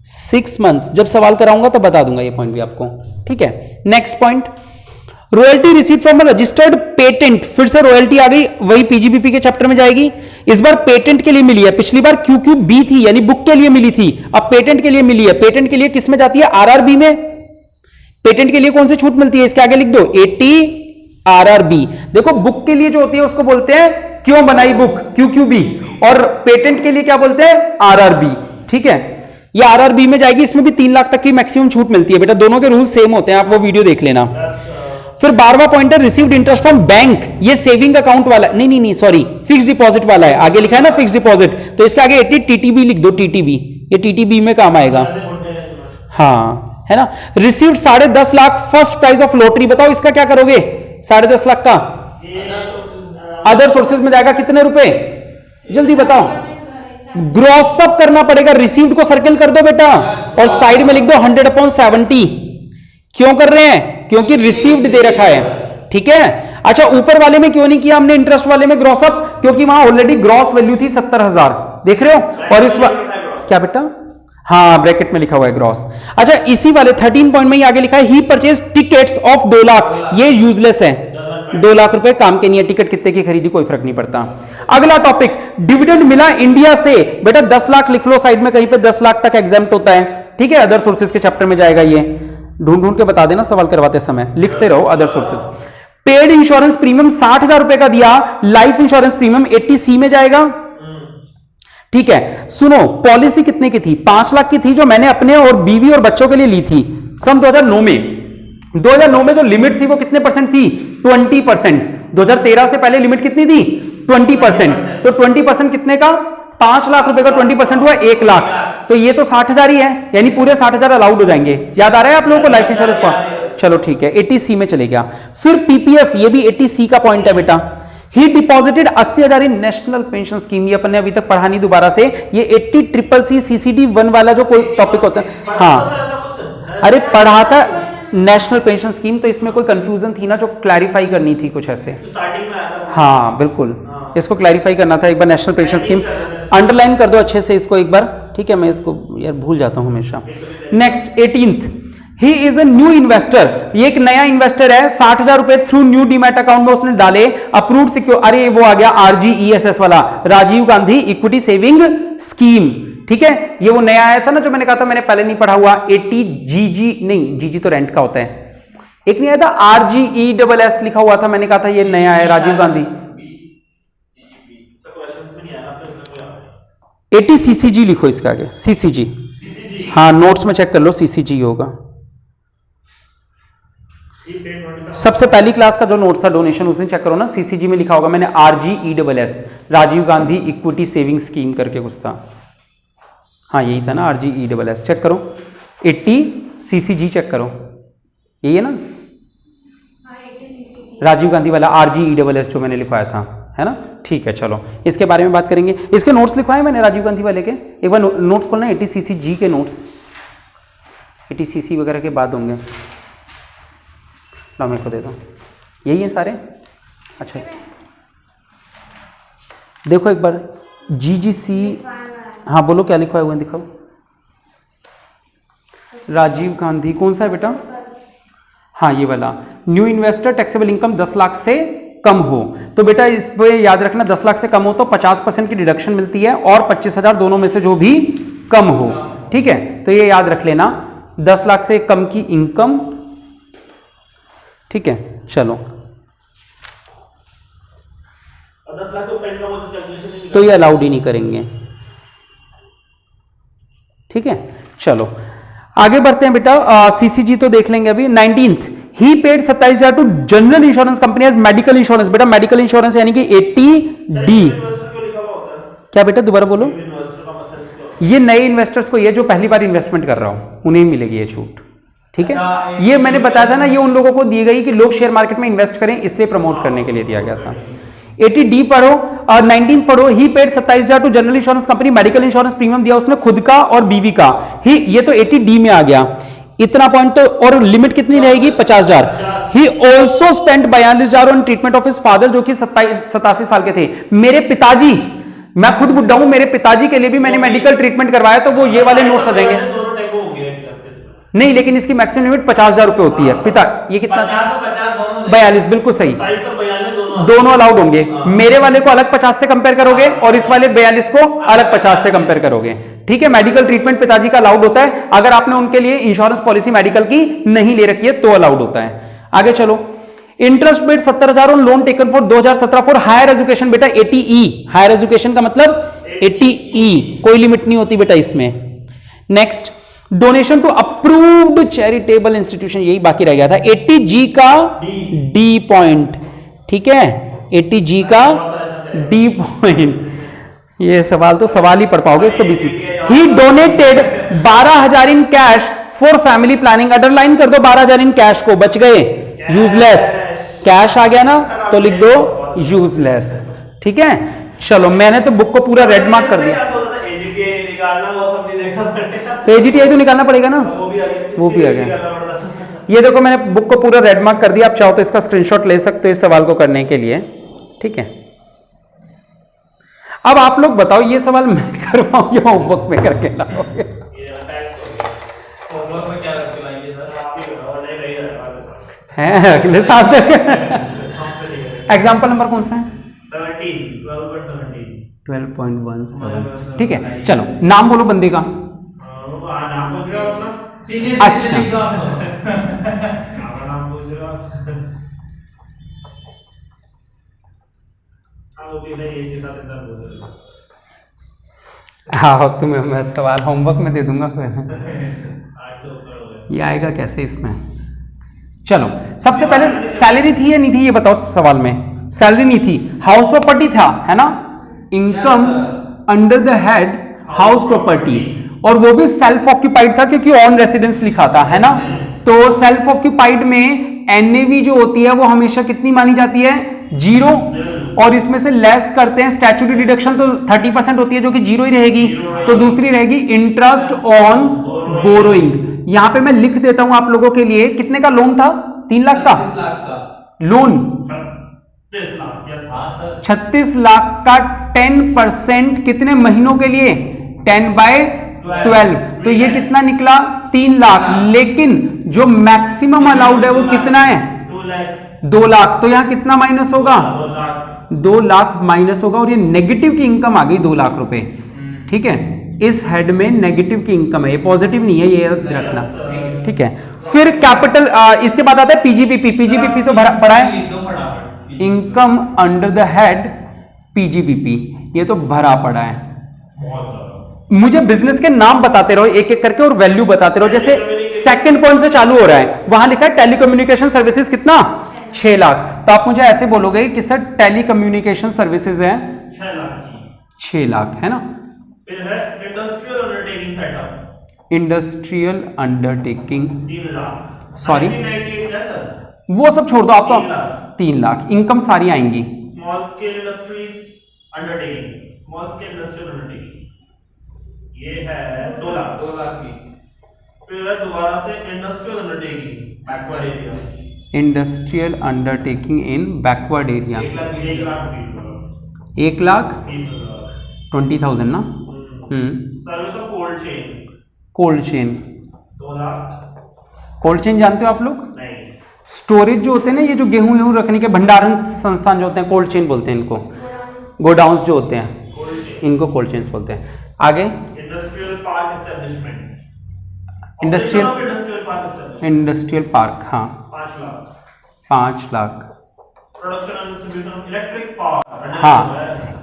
6 months. जब सवाल कराऊंगा तो बता दूंगा ये पॉइंट भी आपको। ठीक है, next point, royalty receive from registered patent. फिर से रॉयल्टी आ गई, वही पीजीबीपी के चैप्टर में जाएगी। इस बार पेटेंट के लिए मिली है, पिछली बार QQB थी यानी बुक के लिए मिली थी, अब पेटेंट के लिए मिली है। पेटेंट के लिए किस में जाती है? RRB में। पेटेंट के लिए कौन सी छूट मिलती है? इसके आगे लिख दो 80 RRB। देखो बुक के लिए जो होती है उसको बोलते हैं क्यों बनाई बुक, QQB, और पेटेंट के लिए क्या बोलते हैं? RRB। ठीक है, ये RRB में जाएगी, इसमें भी 3 लाख तक की मैक्सिमम छूट मिलती है। बेटा दोनों के रूल सेम होते हैं, आप वो वीडियो देख लेना। फिर 12वां पॉइंट है रिसीव्ड इंटरेस्ट फ्रॉम बैंक। ये सेविंग अकाउंट वाला, नहीं सॉरी, फिक्स डिपॉजिट वाला है। आगे लिखा है ना फिक्स डिपॉजिट, तो इसके आगे 80 TTB लिख दो। TTB, ये TTB में काम आएगा। हाँ है ना। Received 10.5 lakh first prize of lottery. बताओ इसका क्या करोगे? 10.5 लाख का अदर सोर्सेज में जाएगा। कितने रुपए? जल्दी बताओ। ग्रॉस अप करना पड़ेगा। रिसीव्ड को सर्किल कर दो बेटा और साइड में लिख दो 100/70। क्यों कर रहे हैं? क्योंकि रिसीव्ड दे रखा है, ठीक है। अच्छा, ऊपर वाले में क्यों नहीं किया हमने इंटरेस्ट वाले में ग्रॉस अप? क्योंकि वहां ऑलरेडी ग्रॉस वैल्यू थी 70,000, देख रहे हो। और इस क्या बेटा? हाँ, ब्रैकेट में लिखा हुआ है ग्रॉस। अच्छा, इसी वाले 13 पॉइंट में ही आगे लिखा है ही परचेज टिकट्स ऑफ 2 लाख, ये यूजलेस है, 2 लाख रुपए काम के नहीं है, टिकट कितने की खरीदी कोई फर्क नहीं पड़ता। अगला टॉपिक, डिविडेंड मिला इंडिया से, बेटा 10 लाख लिख लो साइड में कहीं पे, 10 लाख तक एग्जाम्प्ट होता है, ठीक है। अदर सोर्सेज के चैप्टर में जाएगा, ये ढूंढ के बता देना सवाल करवाते समय, लिखते रहो other sources. Paid insurance premium 60,000 रुपए का दिया, लाइफ इंश्योरेंस प्रीमियम 80C में जाएगा, ठीक है। सुनो, पॉलिसी कितने की थी? 5 लाख की थी, जो मैंने अपने और बीवी और बच्चों के लिए ली थी सन 2009 में। 2009 में जो लिमिट थी वो कितने परसेंट थी? 20%। 2013 से पहले लिमिट कितनी थी? 20%। तो 20% कितने का? 5 लाख रुपए का 20% हुआ 1 लाख। तो ये तो 60,000 ही है, यानी पूरे 60,000 अलाउड हो जाएंगे। याद आ रहा है आप लोगों को लाइफ इंश्योरेंस का? चलो ठीक है, 80C में चले गया। फिर पीपीएफ, ये भी 80C का पॉइंट है बेटा। ही डिपॉजिटेड 80,000 इन नेशनल पेंशन स्कीम, ये अपन ने अभी तक पढ़ा नहीं दोबारा से, ये 80CCC CCD 1 वाला जो कोई टॉपिक होता है, हाँ अरे पढ़ा था नेशनल पेंशन स्कीम, तो इसमें कोई कंफ्यूजन थी ना जो क्लैरिफाई करनी थी कुछ ऐसे, स्टार्टिंग में आया था। हाँ बिल्कुल, इसको क्लैरिफाई करना था एक बार। नेशनल पेंशन स्कीम अंडरलाइन कर दो अच्छे से इसको एक बार, ठीक है, मैं इसको यार भूल जाता हूं हमेशा। Next 18th, he is a new investor, ये एक नया इन्वेस्टर है, 60,000 रुपए थ्रू न्यू डीमैट अकाउंट में उसने डाले, अप्रूव्ड सिक्योर, अरे वो आ गया RGESS वाला, Rajiv Gandhi equity saving scheme, ठीक है। ये वो नया आया था ना जो मैंने कहा था मैंने पहले नहीं पढ़ा हुआ, 80GG, नहीं GG तो रेंट का होता है, एक नहीं आया था RGESS लिखा हुआ था, मैंने कहा था ये नया है राजीव गांधी। 80CCG लिखो इसके आगे, CCG, हाँ नोट्स में चेक कर लो, CCG होगा। सबसे पहली क्लास का जो नोट्स था डोनेशन उस दिन चेक करो ना, CCG में लिखा होगा मैंने RGESS, Rajiv Gandhi equity saving scheme करके कुछ था, हाँ यही था ना RGESS, चेक करो। 80CCG चेक करो, यही है ना राजीव गांधी वाला RGESS जो मैंने लिखवाया था, है ना, ठीक है। चलो इसके बारे में बात करेंगे, इसके नोट्स लिखवाए मैंने राजीव गांधी वाले के, एक बार नोट्स खोलना, 80CCG के नोट्स, 80CC वगैरह के बाद होंगे, लो मेरे को दे दो, यही है सारे। अच्छा देखो एक बार GGC, हाँ बोलो क्या लिखवाए हुए हैं दिखाओ। राजीव गांधी कौन सा है बेटा? हाँ ये वाला, new investor taxable income 10 lakh से कम हो, तो बेटा इस पे याद रखना 10 लाख से कम हो तो 50% की डिडक्शन मिलती है, और 25,000 दोनों में से जो भी कम हो, ठीक है। तो ये याद रख लेना, 10 लाख से कम की इनकम, ठीक है। चलो 10 लाख तो पेन का वो कैलकुलेशन नहीं, तो ये अलाउड ही नहीं करेंगे, ठीक है। चलो आगे बढ़ते हैं बेटा, CCG तो देख लेंगे अभी। 19th, ही paid 27,000 to general insurance company as medical insurance, बेटा मेडिकल इंश्योरेंस यानी कि 80D, क्या बेटा दोबारा बोलो। ये नए इन्वेस्टर्स को, ये जो पहली बार इन्वेस्टमेंट कर रहा हूं उन्हें मिलेगी ये छूट, ठीक है। ये मैंने बताया था ना, ये उन लोगों को दी गई कि लोग शेयर मार्केट में इन्वेस्ट करें, इसलिए प्रमोट करने के लिए दिया गया था। 80D पढ़ो और 19 पढ़ो, he paid 27,000 to general insurance company, medical insurance premium दिया उसने खुद का और बीवी का, ही ये तो 80D में आ गया इतना पॉइंट, और लिमिट कितनी रहेगी 50,000। He also spend 42,000 on treatment of his father, जो कि 87 साल के थे। मेरे पिताजी, मैं खुद बुढ़ा हूं, मेरे पिताजी के लिए भी मैंने मेडिकल ट्रीटमेंट करवाया, तो वो ये वाले नोट्स आ जाएंगे। नहीं, लेकिन इसकी मैक्सिमम लिमिट 50,000 रुपए होती है। पिता ये कितना? 42, बिल्कुल सही, दोनों अलाउड होंगे। मेरे वाले को अलग 50 से कंपेयर करोगे और इस वाले 42 को अलग 50 से कंपेयर करोगे, ठीक है। मेडिकल ट्रीटमेंट पिताजी का अलाउड होता है, अगर आपने उनके लिए इंश्योरेंस पॉलिसी मेडिकल की नहीं ले रखी है तो अलाउड होता है। आगे चलो, interest paid 70,000 on loan taken for 2017 for higher education, बेटा 80E, हायर एजुकेशन का मतलब 80E, कोई लिमिट नहीं होती बेटा इसमें। Next, donation to approved charitable institution, यही बाकी रह गया था। 80G का D पॉइंट, ठीक है, 80G का D पॉइंट, ये सवाल तो सवाल ही पढ़ पाओगे इसको 20 में। He donated 12,000 in cash for family planning, underline कर दो 12,000 इन कैश को, बच गए यूजलेस, कैश आ गया ना तो लिख दो यूजलेस, ठीक है। चलो मैंने तो बुक को पूरा रेड मार्क कर दिया, तो AGTI तो निकालना पड़ेगा ना, वो भी आ गया। ये देखो मैंने बुक को पूरा रेड मार्क कर दिया, आप चाहो तो इसका स्क्रीनशॉट ले सकते हो इस सवाल को करने के लिए, ठीक है। अब आप लोग बताओ ये सवाल मैं करवाऊं या होमवर्क में करके लाओगे? होमवर्क में क्या करके लाएंगे सर? आप ही बताओ, नहीं रहेगा है अगले साल तक। एग्जाम्पल नंबर कौन सा है? 12.17। ठीक है, चलो नाम बोलो बंदे का। नाम पूछ रहे हो अपना? अच्छा नाम पूछ रहे हो? वो भी नहीं एक के साथ इतना बोल रहे हो। हाँ तुम्हें मैं सवाल होमवर्क में दे दूंगा फिर। 8 से ऊपर हो गया। ये आएगा कैसे इसमें? चलो सबसे पहले सैलरी थी या नहीं थी ये बताओ सवाल में। सैलरी नहीं थी, हाउस प्रॉपर्टी था, है ना। Income under the head house property, और वो भी सेल्फ ऑक्यूपाइड था क्योंकि ऑन रेसिडेंस लिखा था, है ना। तो सेल्फ ऑक्यूपाइड में एनएवी जो होती है वो हमेशा कितनी मानी जाती है? 0। और इसमें से लेस करते हैं स्टैट्यूटरी डिडक्शन तो 30% होती है जो कि 0 ही रहेगी। तो दूसरी रहेगी इंटरेस्ट ऑन बोरोइंग। यहां पे मैं लिख देता हूं आप लोगों के लिए, कितने का लोन था? 3 लाख का लोन। 36 लाख का 10% कितने महीनों के लिए? 10/12। तो ये कितना निकला? 3 लाख। लेकिन जो मैक्सिमम अलाउड है वो कितना है? 2 लाख। तो यहां कितना माइनस होगा? 2 लाख माइनस होगा, और ये नेगेटिव की इनकम आ गई 2 लाख रुपए। ठीक है, इस हेड में नेगेटिव की इनकम है, ये पॉजिटिव नहीं है, ये याद रखना। ठीक है, फिर कैपिटल इसके बाद आता है पीजीबीपी। पीजीबीपी तो पढ़ा है, income under the head PGBP, ये तो भरा पड़ा है। मुझे बिजनेस के नाम बताते रहो एक एक करके और वैल्यू बताते रहो। जैसे सेकंड पॉइंट से चालू हो रहा है, वहां लिखा है टेलीकम्युनिकेशन सर्विसेज कितना? 6 लाख। तो आप मुझे ऐसे बोलोगे कि सर टेलीकम्युनिकेशन सर्विसेज है 6 लाख, है ना। फिर है industrial undertaking setup. Industrial undertaking 3 lakh. Sorry 1998 है सर, वो सब छोड़ दो, आप तो 3 लाख। 3 लाख इनकम सारी आएंगी। Small scale industries undertaking, small scale industrial undertaking ये है 2 लाख। 2 लाख की। फिर है दोबारा से industrial undertaking backward area. Industrial undertaking इन बैकवर्ड एरिया 1 लाख 20,000 ना। Service of cold chain. Cold chain 2 lakh. Cold chain जानते हो आप लोग? नहीं। स्टोरेज जो होते हैं ना, ये जो गेहूं रखने के भंडारण संस्थान जो होते हैं, कोल्ड चेन बोलते हैं इनको। गोडाउन्स जो होते हैं इनको कोल्ड चेन्स बोलते हैं। आगे industrial park establishment. Industrial park, हाँ 5 lakh. 5 lakh. Production and distribution of electric power. हाँ,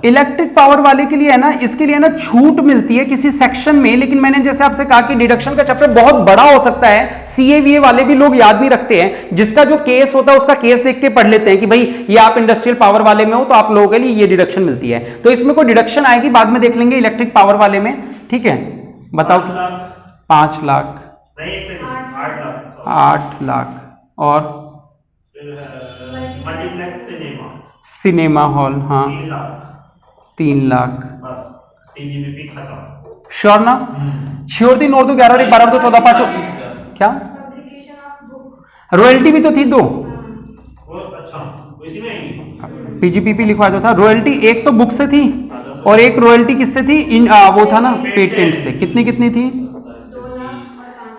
इलेक्ट्रिक पावर वाले के लिए है ना, इसके लिए ना छूट मिलती है किसी सेक्शन में, लेकिन मैंने जैसे आपसे कहा कि डिडक्शन का चैप्टर बहुत बड़ा हो सकता है, सीएवीए वाले भी लोग याद नहीं रखते हैं। जिसका जो केस होता है उसका केस देख के पढ़ लेते हैं कि भाई ये आप इंडस्ट्रियल पावर वाले में हो तो आप लोगों के लिए ये डिडक्शन मिलती है। तो इसमें कोई डिडक्शन आएगी बाद में देख लेंगे इलेक्ट्रिक पावर वाले में। ठीक है, बताओ। 5 लाख नहीं, 1 सेकंड, 8 लाख। और मल्टीप्लेक्स सिनेमा। सिनेमा हॉल, हाँ 3 लाख। बस पीजीबीपी खत्म। श्योर ना? श्योर थी। 9 2 11 1 12 2 14 5 क्या? रॉयल्टी भी तो थी 2। अच्छा, इसी में आएगी। पीजीपीपी लिखवा दो था। रॉयल्टी एक तो बुक से थी और एक रॉयल्टी किससे थी? वो था ना पेटेंट से। कितनी कितनी थी?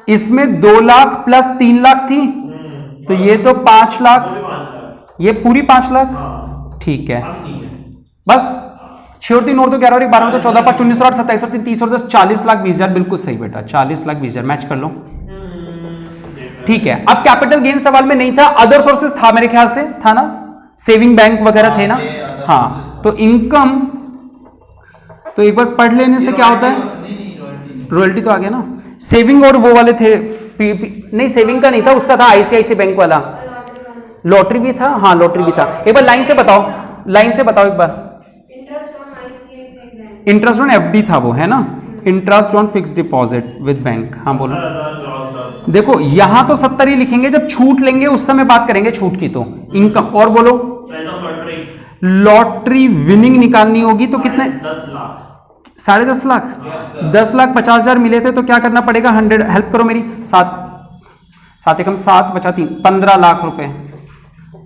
इसमें 2 लाख प्लस 3 लाख थी, तो ये तो 5 लाख, ये पूरी 5 लाख। ठीक है, बस श्योर थी। 9 2 11 1 12 2 14 5 19 8 27 3 30 और 10 40 लाख 20 हजार। बिल्कुल सही बेटा, 40 लाख 20 हजार। मैच कर लो। ठीक है, अब कैपिटल गेन सवाल में नहीं था, अदर सोर्सेस था मेरे ख्याल से, था ना, सेविंग बैंक वगैरह थे ना। हाँ, तो इनकम तो एक बार पढ़ लेने से क्या होता है? रॉयल्टी तो आ गया ना। सेविंग और वो वाले थे नहीं, सेविंग का नहीं था, उसका था आईसीआईसी बैंक वाला। लॉटरी भी था, हाँ लॉटरी भी था। एक बार लाइन से बताओ, लाइन से बताओ एक बार। इंटरेस्ट ऑन एफडी था वो, है ना। Interest on fix deposit with bank. हाँ बोलो। देखो यहां तो 70 ही लिखेंगे, जब छूट लेंगे उस समय बात करेंगे छूट की। तो इनकम और बोलो। लॉटरी विनिंग निकालनी होगी तो कितने? 10 लाख। 10.5 लाख। 10 लाख 50 हजार मिले थे, तो क्या करना पड़ेगा? 100, हेल्प करो मेरी, 7 एकम 7 बचा 3, 15 लाख रुपए।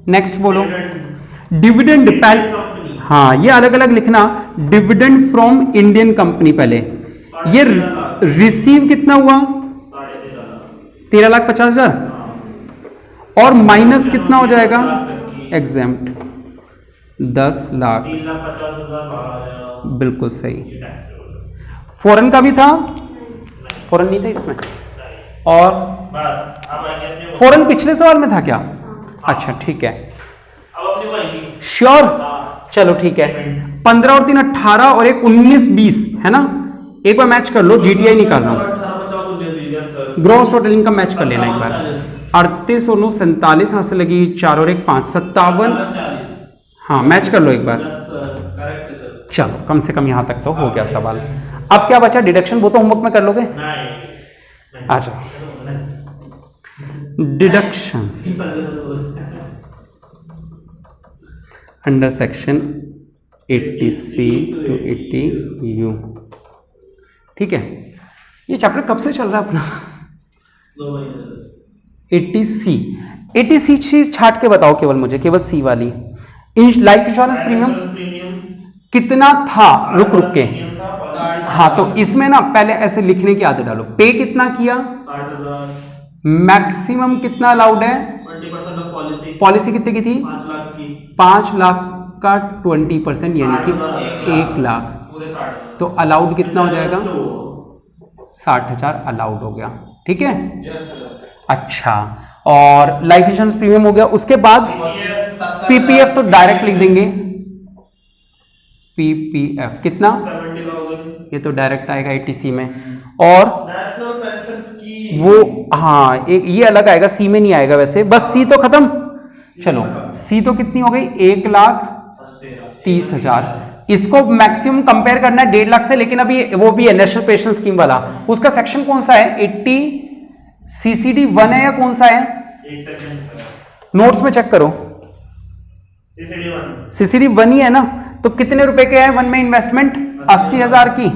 नेक्स्ट बोलो डिविडेंड, पहले हाँ ये अलग अलग लिखना, डिविडेंड फ्रॉम इंडियन कंपनी पहले। ये रिसीव कितना हुआ 13,50,000 और माइनस कितना हो जाएगा एग्जेम्प्ट 10 लाख, 3,50,000 बिल्कुल सही। फॉरेन का भी था, फॉरेन नहीं था इसमें, और बस अब आएंगे अपने फॉरेन पिछले सवाल में था क्या? अच्छा ठीक है, अब अपने को आएंगी श्योर, चलो ठीक है। 15 और 3 18 और एक 19 20 है ना, एक बार मैच कर लो, जीटीआई निकाल रहा हूं, ग्रॉस टोटल इनकम मैच कर लेना एक बार। 38 और 9 47, हाथ से लगी 4 और 1 5 57, हाँ मैच कर लो एक बार। चलो कम से कम यहां तक तो हो गया सवाल। अब क्या बचा डिडक्शन, वो तो होमवर्क में कर लोगे। आ जाओ deductions under section 80C to 80U। ठीक है, ये चैप्टर कब से चल रहा है अपना? 80C चीज छाट के बताओ केवल मुझे, केवल सी वाली। लाइफ इंश्योरेंस प्रीमियम कितना था, रुक रुक के, हाँ तो इसमें ना पहले ऐसे लिखने की आदत डालो। पे कितना किया, 60,000, मैक्सिमम कितना अलाउड है, 20% ऑफ पॉलिसी, पॉलिसी कितने की थी, 5 लाख की, 5 लाख का 20% यानी कि 1 लाख, पूरे 60,000, तो अलाउड कितना हो जाएगा 60,000 अलाउड हो गया। ठीक है, अच्छा, और लाइफ इंश्योरेंस प्रीमियम हो गया। उसके बाद पीपीएफ तो डायरेक्ट लिख देंगे, पीपीएफ कितना, 70,000, ये तो डायरेक्ट आएगा 80C में। और नेशनल पेंशन स्कीम वो हाँ एक ये अलग आएगा, सी में नहीं आएगा वैसे, बस सी तो खत्म। चलो सी तो कितनी हो गई 1,30,000। इसको मैक्सिमम कंपेयर करना है 1.5 लाख से, लेकिन अभी वो भी है नेशनल पेंशन स्कीम वाला, उसका सेक्शन कौन सा है, 80 CCD 1 है या कौन सा है, एक सेकंड, नोट्स में चेक करो, CCD 1 ही है ना। तो कितने रुपए के है 1 में इन्वेस्टमेंट, 80,000 की,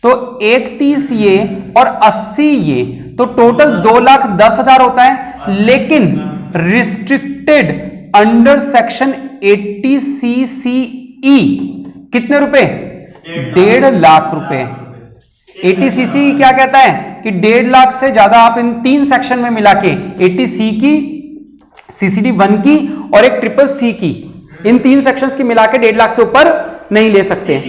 तो 1,30 ये और 80 ये, तो टोटल 2,10,000 होता है। लेकिन रिस्ट्रिक्टेड अंडर सेक्शन 80CCE कितने रुपए, 1.5 लाख रुपए। 80CCE क्या कहता है कि 1.5 लाख से ज्यादा आप इन 3 सेक्शन में मिला के 80C की, CCD 1 की और एक CCC की, इन 3 सेक्शंस की मिला के 1.5 लाख से ऊपर नहीं ले सकते।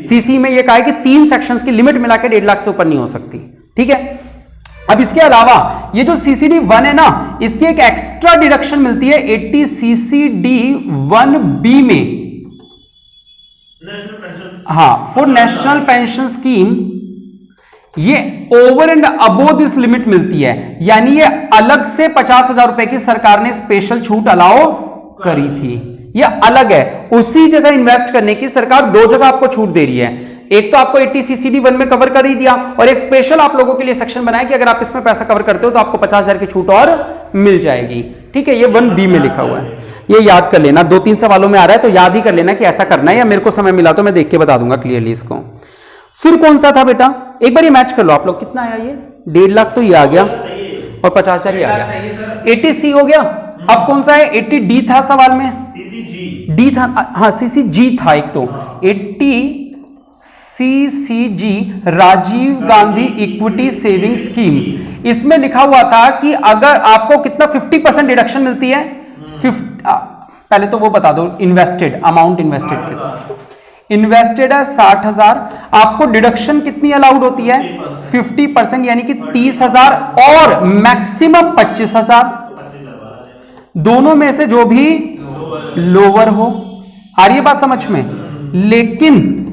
सीसी में ये कहा है कि 3 सेक्शंस की लिमिट मिला के 1.5 लाख से ऊपर नहीं हो सकती। ठीक है, अब इसके अलावा ये जो CCD 1 है ना, इसकी एक एक्स्ट्रा डिडक्शन मिलती है 80 CCD 1B में, हाँ फॉर नेशनल पेंशन स्कीम, ये over and above this limit मिलती है, यानी ये अलग से 50,000 रुपए की सरकार ने स्पेशल छूट अलाउ करी थी, ये अलग है। उसी जगह इन्वेस्ट करने की सरकार 2 जगह आपको छूट दे रही है, एक तो आपको 80 CCD 1 में कवर कर ही दिया, और एक स्पेशल आप लोगों के लिए सेक्शन बनाया कि अगर आप इसमें पैसा कवर करते हो तो आपको 50,000 की छूट और मिल जाएगी। ठीक है, ये 1B में लिखा हुआ है, ये याद कर लेना, 2-3 सवालों में आ रहा है तो याद ही कर लेना कि ऐसा करना है, या मेरे को समय मिला तो मैं देख के बता दूंगा क्लियरली इसको। फिर कौन सा था बेटा, एक बार ये मैच कर लो आप लोग, कितना आया ये 1.5 लाख तो ये आ गया और 50,000 ये आ गया, 80C हो गया। अब कौन सा है, 80D था सवाल में, D था, हाँ CCG था एक तो, 80 CCG Rajiv Gandhi equity saving scheme, इसमें लिखा हुआ था कि अगर आपको कितना 50% डिडक्शन मिलती है, पहले तो वो बता दो इन्वेस्टेड अमाउंट, इन्वेस्टेड है 60,000, आपको डिडक्शन कितनी अलाउड होती है 50%, यानी कि 30,000 और मैक्सिमम 25,000, दोनों में से जो भी लोअर हो। आ रही है बात समझ में, लेकिन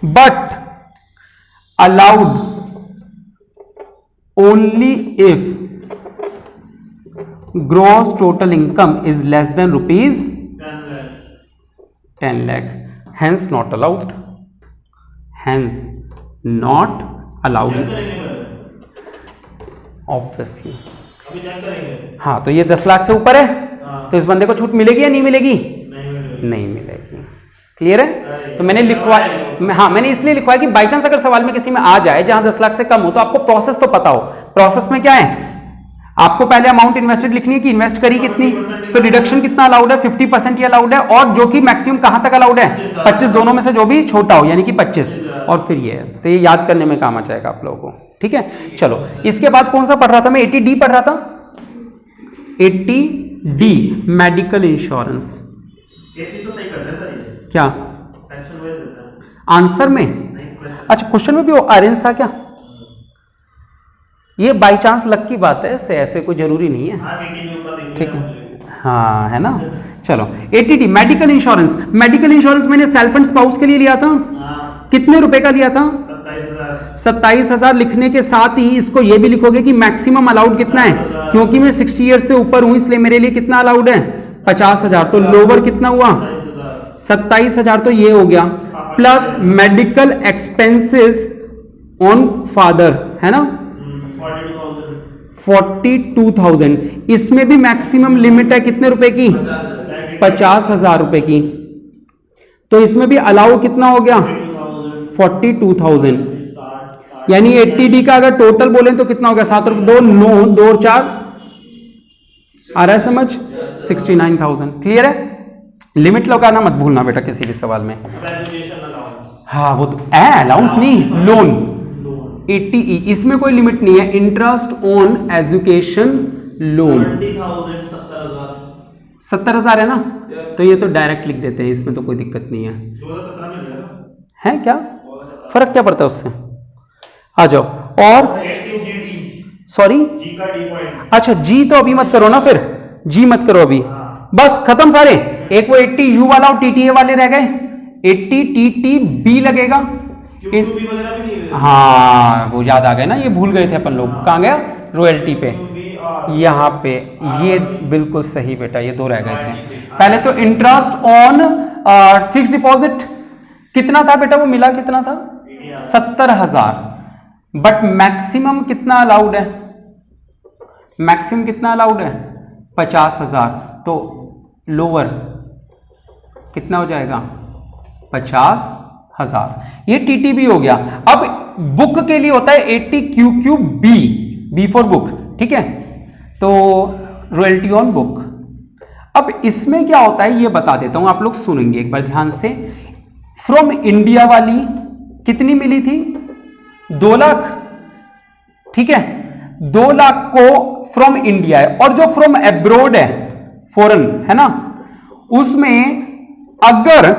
but allowed only if gross total income is less than rupees 10 lakh, hence not allowed, hence not allowed obviously। अभी चेक करेंगे, हाँ तो ये 10 लाख से ऊपर है, तो इस बंदे को छूट मिलेगी या नहीं मिलेगी, नहीं नहीं मिलेगी। क्लियर है? तो मैंने लिखवा, हाँ मैंने इसलिए लिखवाया कि बाई चांस अगर सवाल में किसी में आ जाए जहां 10 लाख से कम हो तो आपको प्रोसेस तो पता हो। प्रोसेस में क्या है, आपको पहले अमाउंट इन्वेस्टेड लिखनी है कि इन्वेस्ट करी कितनी, फिर रिडक्शन कितना अलाउड है, 50% ही अलाउड है, और जो कि मैक्सिमम कहां तक अलाउड है 25, दोनों में से जो भी छोटा हो यानी कि 25, और फिर ये है। तो ये याद करने में काम आ जाएगा आप लोगों को, ठीक है। चलो इसके बाद कौन सा पढ़ रहा था मैं, 80D पढ़ रहा था, 80D मेडिकल इंश्योरेंस। ये चीज तो सही करते हैं सर, ये क्या सेक्शन वाइज देता है आंसर में? अच्छा क्वेश्चन में भी वो अरेंज था क्या? ये बाई चांस लक की बात है, ऐसे कोई जरूरी नहीं है, ठीक है, हाँ है ना। चलो 80D medical insurance. Medical insurance मैंने सेल्फ एंड स्पाउस के लिए लिया था, कितने रुपए का लिया था? 27,000। लिखने के साथ ही इसको ये भी लिखोगे कि मैक्सिमम अलाउड कितना है, क्योंकि मैं 60 ईयर्स से ऊपर हूं इसलिए मेरे लिए कितना अलाउड है 50,000। तो लोअर कितना हुआ 27,000, तो ये हो गया, plus medical expenses on father है ना 42,000। इसमें भी मैक्सिमम लिमिट है कितने रुपए की, 50,000 रुपए की। तो इसमें भी अलाउ कितना हो गया 42,000, यानी 80D का अगर टोटल बोले तो कितना हो गया 7 रुपए 2 9 2 और 4 आ रहा है समझ, 69,000। क्लियर है? लिमिट लगाना मत भूलना बेटा किसी भी सवाल में। हाँ वो तो अलाउंस नहीं, लोन 80E, इसमें कोई लिमिट नहीं है। इंटरेस्ट ऑन एजुकेशन लोन 70,000 है ना, तो ये तो डायरेक्ट लिख देते हैं, इसमें तो कोई दिक्कत नहीं है। है क्या फर्क क्या पड़ता है उससे, आ जाओ। और सॉरी अच्छा जी तो अभी मत करो ना, फिर जी मत करो अभी, बस खत्म सारे। एक वो 80U वाला और TTA वाले रह गए, 80 TTB लगेगा। हाँ वो याद आ गया ना, ये भूल गए थे अपन लोग, कहाँ गया रॉयल्टी पे, यहाँ पे ये बिल्कुल सही बेटा, ये 2 रह गए थे। पहले तो इंटरेस्ट ऑन फिक्स डिपॉजिट कितना था बेटा, वो मिला कितना था 70,000, बट मैक्सिमम कितना अलाउड है, मैक्सिमम कितना अलाउड है 50,000, तो लोअर कितना हो जाएगा 50,000। ये TTB हो गया। अब बुक के लिए होता है 80QQB, B फॉर बुक, ठीक है, तो रॉयल्टी ऑन बुक। अब इसमें क्या होता है ये बता देता हूं, आप लोग सुनेंगे एक बार ध्यान से। फ्रॉम इंडिया वाली कितनी मिली थी 2 लाख, ठीक है, 2 लाख को फ्रॉम इंडिया है, और जो फ्रॉम एब्रोड है फॉरेन है ना, उसमें अगर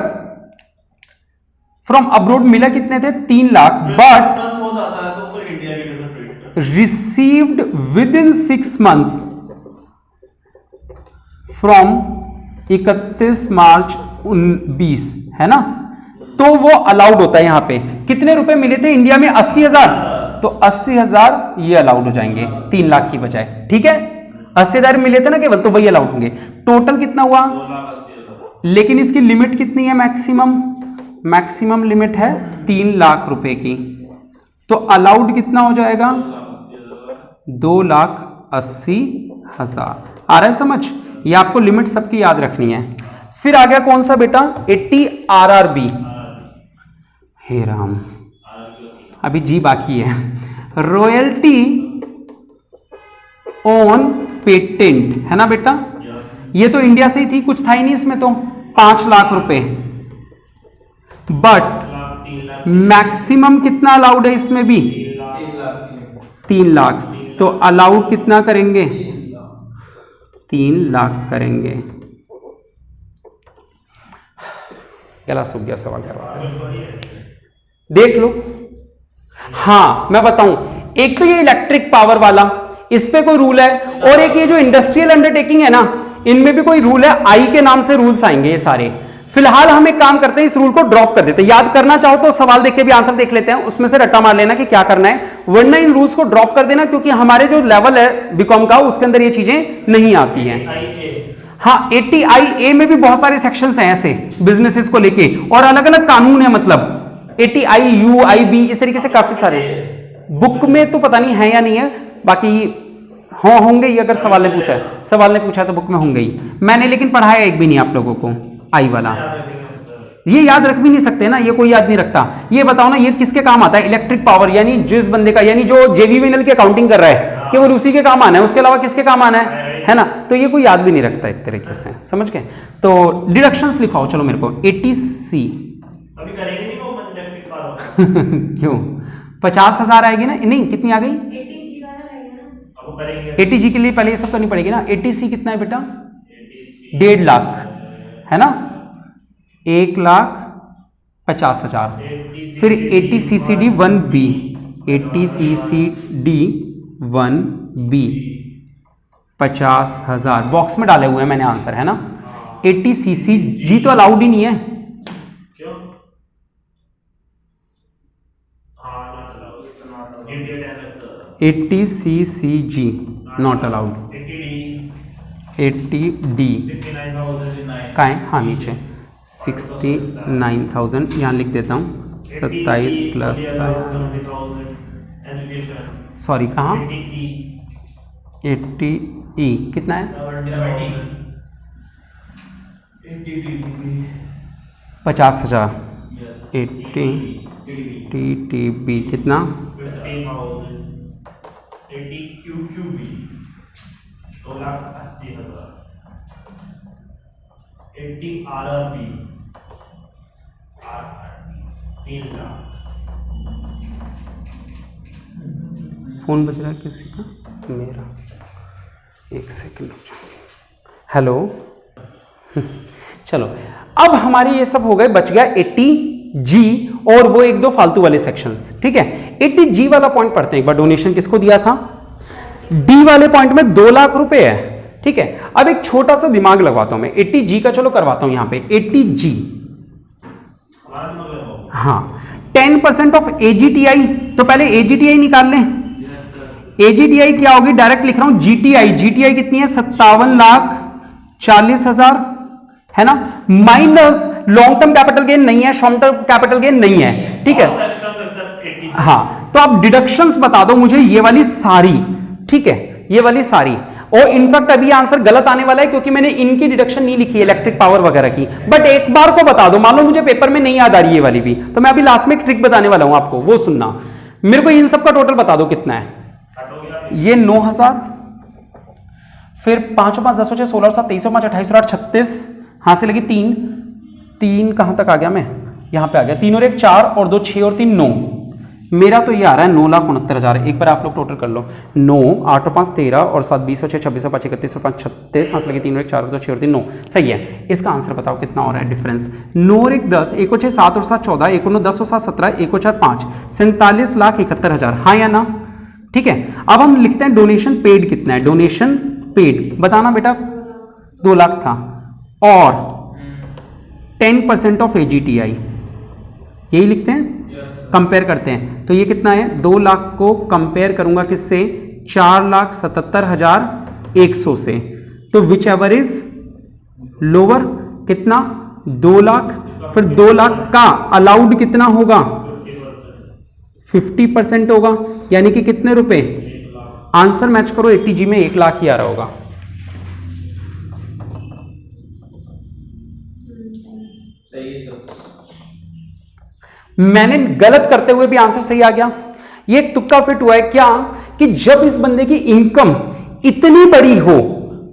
फ्रॉम अब्रोड मिला कितने थे 3 lakh, but received with in 6 months from 31 मार्च 20 है ना, तो वो अलाउड होता है। यहां पे कितने रुपए मिले थे इंडिया में 80,000, तो 80,000 ये अलाउड हो जाएंगे 3 लाख की बजाय, ठीक है। 80,000 मिले थे ना केवल, तो वही अलाउड होंगे। टोटल कितना हुआ, लेकिन इसकी लिमिट कितनी है, मैक्सिमम लिमिट है 3 लाख रुपए की, तो अलाउड कितना हो जाएगा 2,80,000। आ रहा है समझ, ये आपको लिमिट सबकी याद रखनी है। फिर आ गया कौन सा बेटा 80 RRB, हे राम अभी जी बाकी है, रॉयल्टी ऑन पेटेंट है ना बेटा, ये तो इंडिया से ही थी, कुछ था ही नहीं इसमें, तो 5 लाख रुपए, बट मैक्सिमम कितना अलाउड है इसमें भी 3 लाख, तो अलाउड कितना करेंगे 3 लाख करेंगे। गला सूख गया सवाल करवा, देख लो। हाँ मैं बताऊं, एक तो ये इलेक्ट्रिक पावर वाला, इस पे कोई रूल है, और एक ये जो इंडस्ट्रियल अंडरटेकिंग है ना, इनमें भी कोई रूल है, आई के नाम से रूल्स आएंगे ये सारे। फिलहाल हम एक काम करते हैं, इस रूल को ड्रॉप कर देते हैं। याद करना चाहो तो सवाल देख के भी आंसर देख लेते हैं, उसमें से रट्टा मार लेना कि क्या करना है, वरना इन रूल्स को ड्रॉप कर देना, क्योंकि हमारे जो लेवल है बीकॉम का उसके अंदर ये चीजें नहीं आती हैं। हाँ 80IA में भी बहुत सारे सेक्शंस हैं ऐसे बिजनेसेस को लेके, और अलग अलग कानून है, मतलब 80IU IB इस तरीके से काफी सारे। बुक में तो पता नहीं है या नहीं है, बाकी हाँ होंगे ही, अगर सवाल ने पूछा है तो बुक में होंगे ही। मैंने लेकिन पढ़ाया एक भी नहीं आप लोगों को आई वाला। ये याद रख भी नहीं सकते ना, ये कोई याद नहीं रखता। ये बताओ ना, ये किसके काम आता है? इलेक्ट्रिक पावर, यानी जिस बंदे का, यानी जो जेवीवीएनएल की अकाउंटिंग कर रहा है, केवल उसी के काम आना है, उसके अलावा किसके काम आना है ना? तो ये कोई याद भी नहीं रखता एक तरीके से, समझ गए? तो डिडक्शंस लिखाओ चलो मेरे को। 80C अभी करेंगे नहीं वो इलेक्ट्रिक पावर क्यों? 50,000 आएगी ना? नहीं, कितनी आ गई? 80G वाला रहेगा ना, अब वो करेंगे। 80G के लिए पहले ये सब करनी पड़ेगी ना। 80C कितना है बेटा? 1.5 लाख है ना, 1,50,000। फिर 80CCD 1B, 80CCD 1B 50,000 box में डाले हुए हैं मैंने आंसर, है ना? 80CCG तो अलाउड ही नहीं है। क्यों? हाँ, not allowed. 80CCG not allowed. 80D 69,009 का है? हाँ नीचे 69,000 यहाँ लिख देता हूँ। 27 प्लस सॉरी कहाँ? 80E कितना है? 50,000। 80 TTB कितना? 80 QQB 2,80,000। 80 RRB 3 लाख। फोन बज रहा है किसी का? मेरा, एक सेकंड। हेलो चलो, अब हमारे ये सब हो गए, बच गया 80G और वो एक दो फालतू वाले सेक्शंस, ठीक है? 80G वाला पॉइंट पढ़ते हैं एक बार। डोनेशन किसको दिया था? डी वाले पॉइंट में 2 लाख रुपए है, ठीक है? अब एक छोटा सा दिमाग लगवाता हूं मैं 80G का, चलो करवाता हूं यहां पे 80G। हाँ, 10% ऑफ AGTI, तो पहले AGTI निकाल लें। AGTI क्या होगी? डायरेक्ट लिख रहा हूं GTI। GTI कितनी है? 57,40,000 है ना, minus long term capital gain नहीं है, शॉर्ट टर्म कैपिटल गेन नहीं है, ठीक है? हाँ, तो आप डिडक्शंस बता दो मुझे ये वाली सारी, ठीक है? ये वाली सारी। और इनफैक्ट अभी आंसर गलत आने वाला है क्योंकि मैंने इनकी डिडक्शन नहीं लिखी है, इलेक्ट्रिक पावर वगैरह की। बट एक बार को बता दो, मान लो मुझे पेपर में नहीं याद आ रही है ये वाली भी, तो मैं अभी लास्ट में एक ट्रिक बताने वाला हूं आपको, वो सुनना। मेरे को इन सब का टोटल बता दो कितना है। ये 9,000, फिर 5 5 10 6 16 7 23 5 28 8 36, हां से लगी 3 कहां तक आ गया? मैं यहां पे आ गया। 3 और 1 4 और 2 6 और 3 9। मेरा तो ये आ रहा है 9,69,000। एक बार आप लोग टोटल कर लो। 9 8 और 5 13 और 7 20 और 6 26 और 5 31 और 5 36, हां से लगी 3 और 1 4 और 2 6 और 3 9। सही है। इसका आंसर बताओ कितना हो रहा है डिफरेंस? 9 और 1 10, 1 और 6 7 और 7 14, 1 और 9 10 और 7 17, 1 और 4 5, 47,71,000। हाँ या ना? ठीक है। अब हम लिखते हैं डोनेशन पेड कितना है। डोनेशन पेड बताना बेटा। 2 लाख था और 10% ऑफ AGTI, यही लिखते हैं। कंपेयर करते हैं तो ये कितना है? 2 लाख को कंपेयर करूंगा किससे? 4,77,100 से। तो विच एवर इज लोअर, कितना? 2 लाख। फिर 2 लाख का अलाउड कितना होगा? 50% होगा, यानी कि कितने रुपए? आंसर मैच करो, 80G में 1 लाख ही आ रहा होगा। मैंने गलत करते हुए भी आंसर सही आ गया। ये एक तुक्का फिट हुआ है क्या कि जब इस बंदे की इनकम इतनी बड़ी हो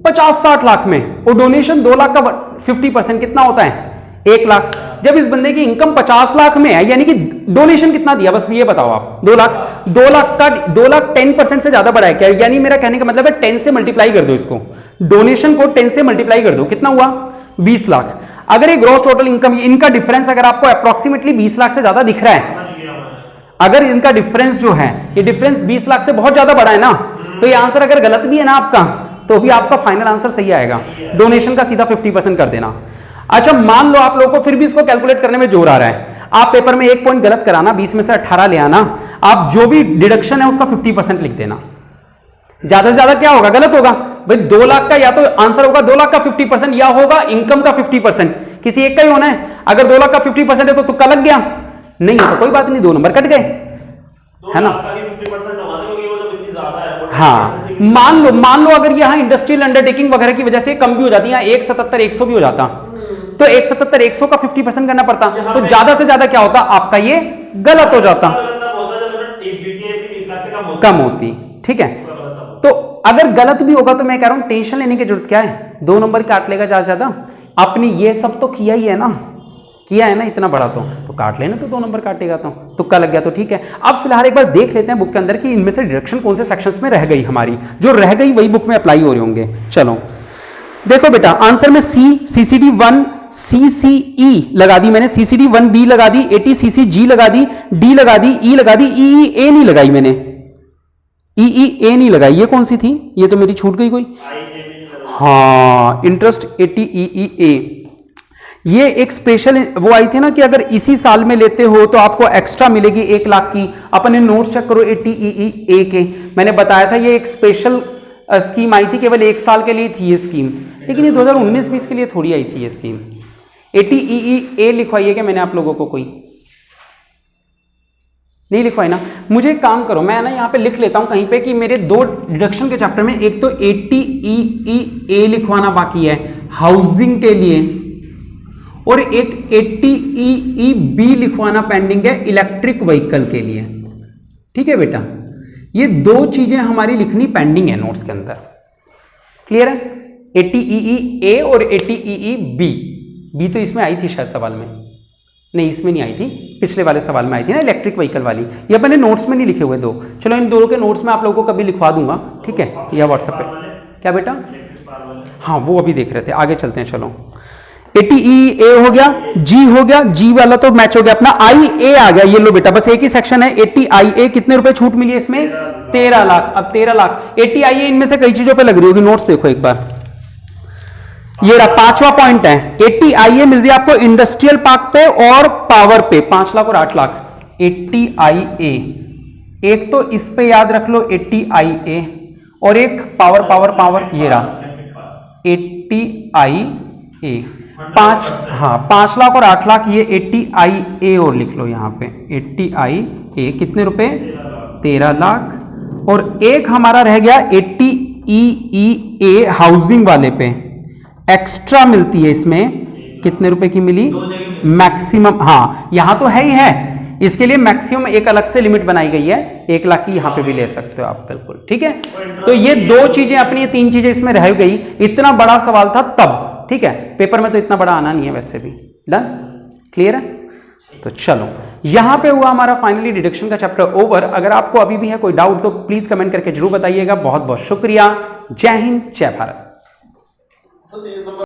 50-60 लाख में, और डोनेशन 2 लाख का 50% कितना होता है? 1 लाख। जब इस बंदे की इनकम 50 लाख में है, यानी कि डोनेशन कितना दिया बस ये बताओ आप? 2 लाख। 2 लाख का 2 लाख 10% से ज्यादा बढ़ा है क्या? यानी मेरा कहने का मतलब है 10 से मल्टीप्लाई कर दो इसको, डोनेशन को 10 से मल्टीप्लाई कर दो, कितना हुआ? 20 लाख। अगर ये ग्रॉस टोटल इनकम, इनका डिफरेंस अगर आपको अप्रोक्सीमेटली 20 लाख से ज्यादा दिख रहा है, अगर इनका डिफरेंस जो है ये डिफरेंस 20 लाख से बहुत ज्यादा बड़ा है ना, तो ये आंसर अगर गलत भी है ना आपका, तो भी आपका फाइनल आंसर सही आएगा। डोनेशन का सीधा 50% कर देना। अच्छा, मान लो आप लोगों को फिर भी इसको कैलकुलेट करने में जोर आ रहा है, आप पेपर में 1 पॉइंट गलत कराना, 20 में से 18 ले आना, आप जो भी डिडक्शन है उसका 50% लिख देना। ज्यादा से ज्यादा क्या होगा? गलत होगा भाई। 2 लाख का या तो आंसर होगा 2 लाख का 50% या होगा इनकम का 50%, किसी एक का ही होना है। अगर 2 लाख का 50% है तो तुक्का लग गया, नहीं है तो कोई बात नहीं, 2 नंबर कट गए, है ना? हाँ, मान लो अगर यहाँ इंडस्ट्रियल अंडरटेकिंग वगैरह की वजह से कम भी हो जाती है, 170 100 भी हो जाता, तो 177 100 का 50% करना पड़ता, तो ज्यादा से ज्यादा क्या होता, आपका ये गलत हो जाता, कम होती। ठीक है, तो अगर गलत भी होगा तो मैं कह रहा हूं टेंशन लेने की जरूरत क्या है, 2 नंबर काट लेगा ज्यादा से ज्यादा। आपने ये सब तो किया ही है ना, किया है ना इतना बड़ा, तो काट लेना, तो 2 नंबर काटेगा, तो तुक्का लग गया तो ठीक है। अब फिलहाल एक बार देख लेते हैं बुक के अंदर कि इनमें से डिडक्शन कौन से सेक्शंस में रह गई हमारी, जो रह गई वही बुक में अप्लाई हो रहे होंगे। चलो देखो बेटा, आंसर में CCD 1 CCE लगा दी मैंने, CCD 1B लगा दी, 80 CCG लगा दी, D लगा दी, E लगा दी, EEA नहीं लगाई मैंने, EEA नहीं लगाई। ये कौन सी थी, ये तो मेरी छूट गई कोई, हाँ इंटरेस्ट 80 EEA। ये एक स्पेशल वो आई थी ना कि अगर इसी साल में लेते हो तो आपको एक्स्ट्रा मिलेगी 1 लाख की। अपने नोट्स चेक करो 80 EEA के, मैंने बताया था ये एक स्पेशल स्कीम आई थी, केवल 1 साल के लिए थी ये स्कीम, लेकिन ये 2019-20 के लिए थोड़ी आई थी ये स्कीम। 80 EEA लिखवाइए क्या मैंने आप लोगों को, कोई नहीं लिखवाई ना। मुझे एक काम करो, मैं ना यहाँ पे लिख लेता हूँ कहीं पे कि मेरे 2 डिडक्शन के चैप्टर में, एक तो 80 EEA लिखवाना बाकी है हाउसिंग के लिए, और एक 80 EEB लिखवाना पेंडिंग है इलेक्ट्रिक व्हीकल के लिए। ठीक है बेटा, ये 2 चीजें हमारी लिखनी पेंडिंग है नोट्स के अंदर, क्लियर है। 80 EEA और 80 EEB, बी तो इसमें आई थी शायद सवाल में, नहीं इसमें नहीं आई थी, पिछले वाले सवाल में आई थी ना इलेक्ट्रिक व्हीकल वाली, ये अपने नोट्स में नहीं लिखे हुए 2। चलो इन दोनों के नोट्स में आप लोगों को कभी लिखवा दूंगा, ठीक है, या व्हाट्सएप पे। क्या बेटा, हाँ वो अभी देख रहे थे, आगे चलते हैं। चलो 80 EEA हो गया, G हो गया, G वाला तो मैच हो गया अपना, IA आ गया, ये लो बेटा बस एक ही सेक्शन है 80 IA। कितने रुपए छूट मिली है इसमें, 13 लाख। अब 13 लाख 80 IA इनमें से कई चीजों पे लग रही होगी, नोट्स देखो एक बार, ये रहा 5वां पॉइंट है। 80 IA मिल रही है आपको इंडस्ट्रियल पार्क पे और पावर पे, 5 लाख और 8 लाख। 80 IA एक तो इस पे याद रख लो 80 IA, और एक पावर पावर पावर, ये रहा 80 IA 5, हाँ 5 लाख और 8 लाख, ये 80 IA और लिख लो यहाँ पे 80 IA कितने रुपए, 13 लाख। और एक हमारा रह गया 80 EEA हाउसिंग वाले पे, एक्स्ट्रा मिलती है इसमें, कितने रुपए की मिली, मैक्सिमम, हाँ यहां तो है ही है, इसके लिए मैक्सिमम एक अलग से लिमिट बनाई गई है, 1 लाख की यहां पे भी ले सकते हो आप, बिल्कुल ठीक है। तो ये 2 चीजें अपनी, 3 चीजें इसमें रह गई। इतना बड़ा सवाल था तब, ठीक है, पेपर में तो इतना बड़ा आना नहीं है वैसे भी। डन, क्लियर है। तो चलो यहां पे हुआ हमारा फाइनली डिडक्शन का चैप्टर ओवर। अगर आपको अभी भी है कोई डाउट तो प्लीज कमेंट करके जरूर बताइएगा। बहुत बहुत शुक्रिया, जय हिंद, जय भारत।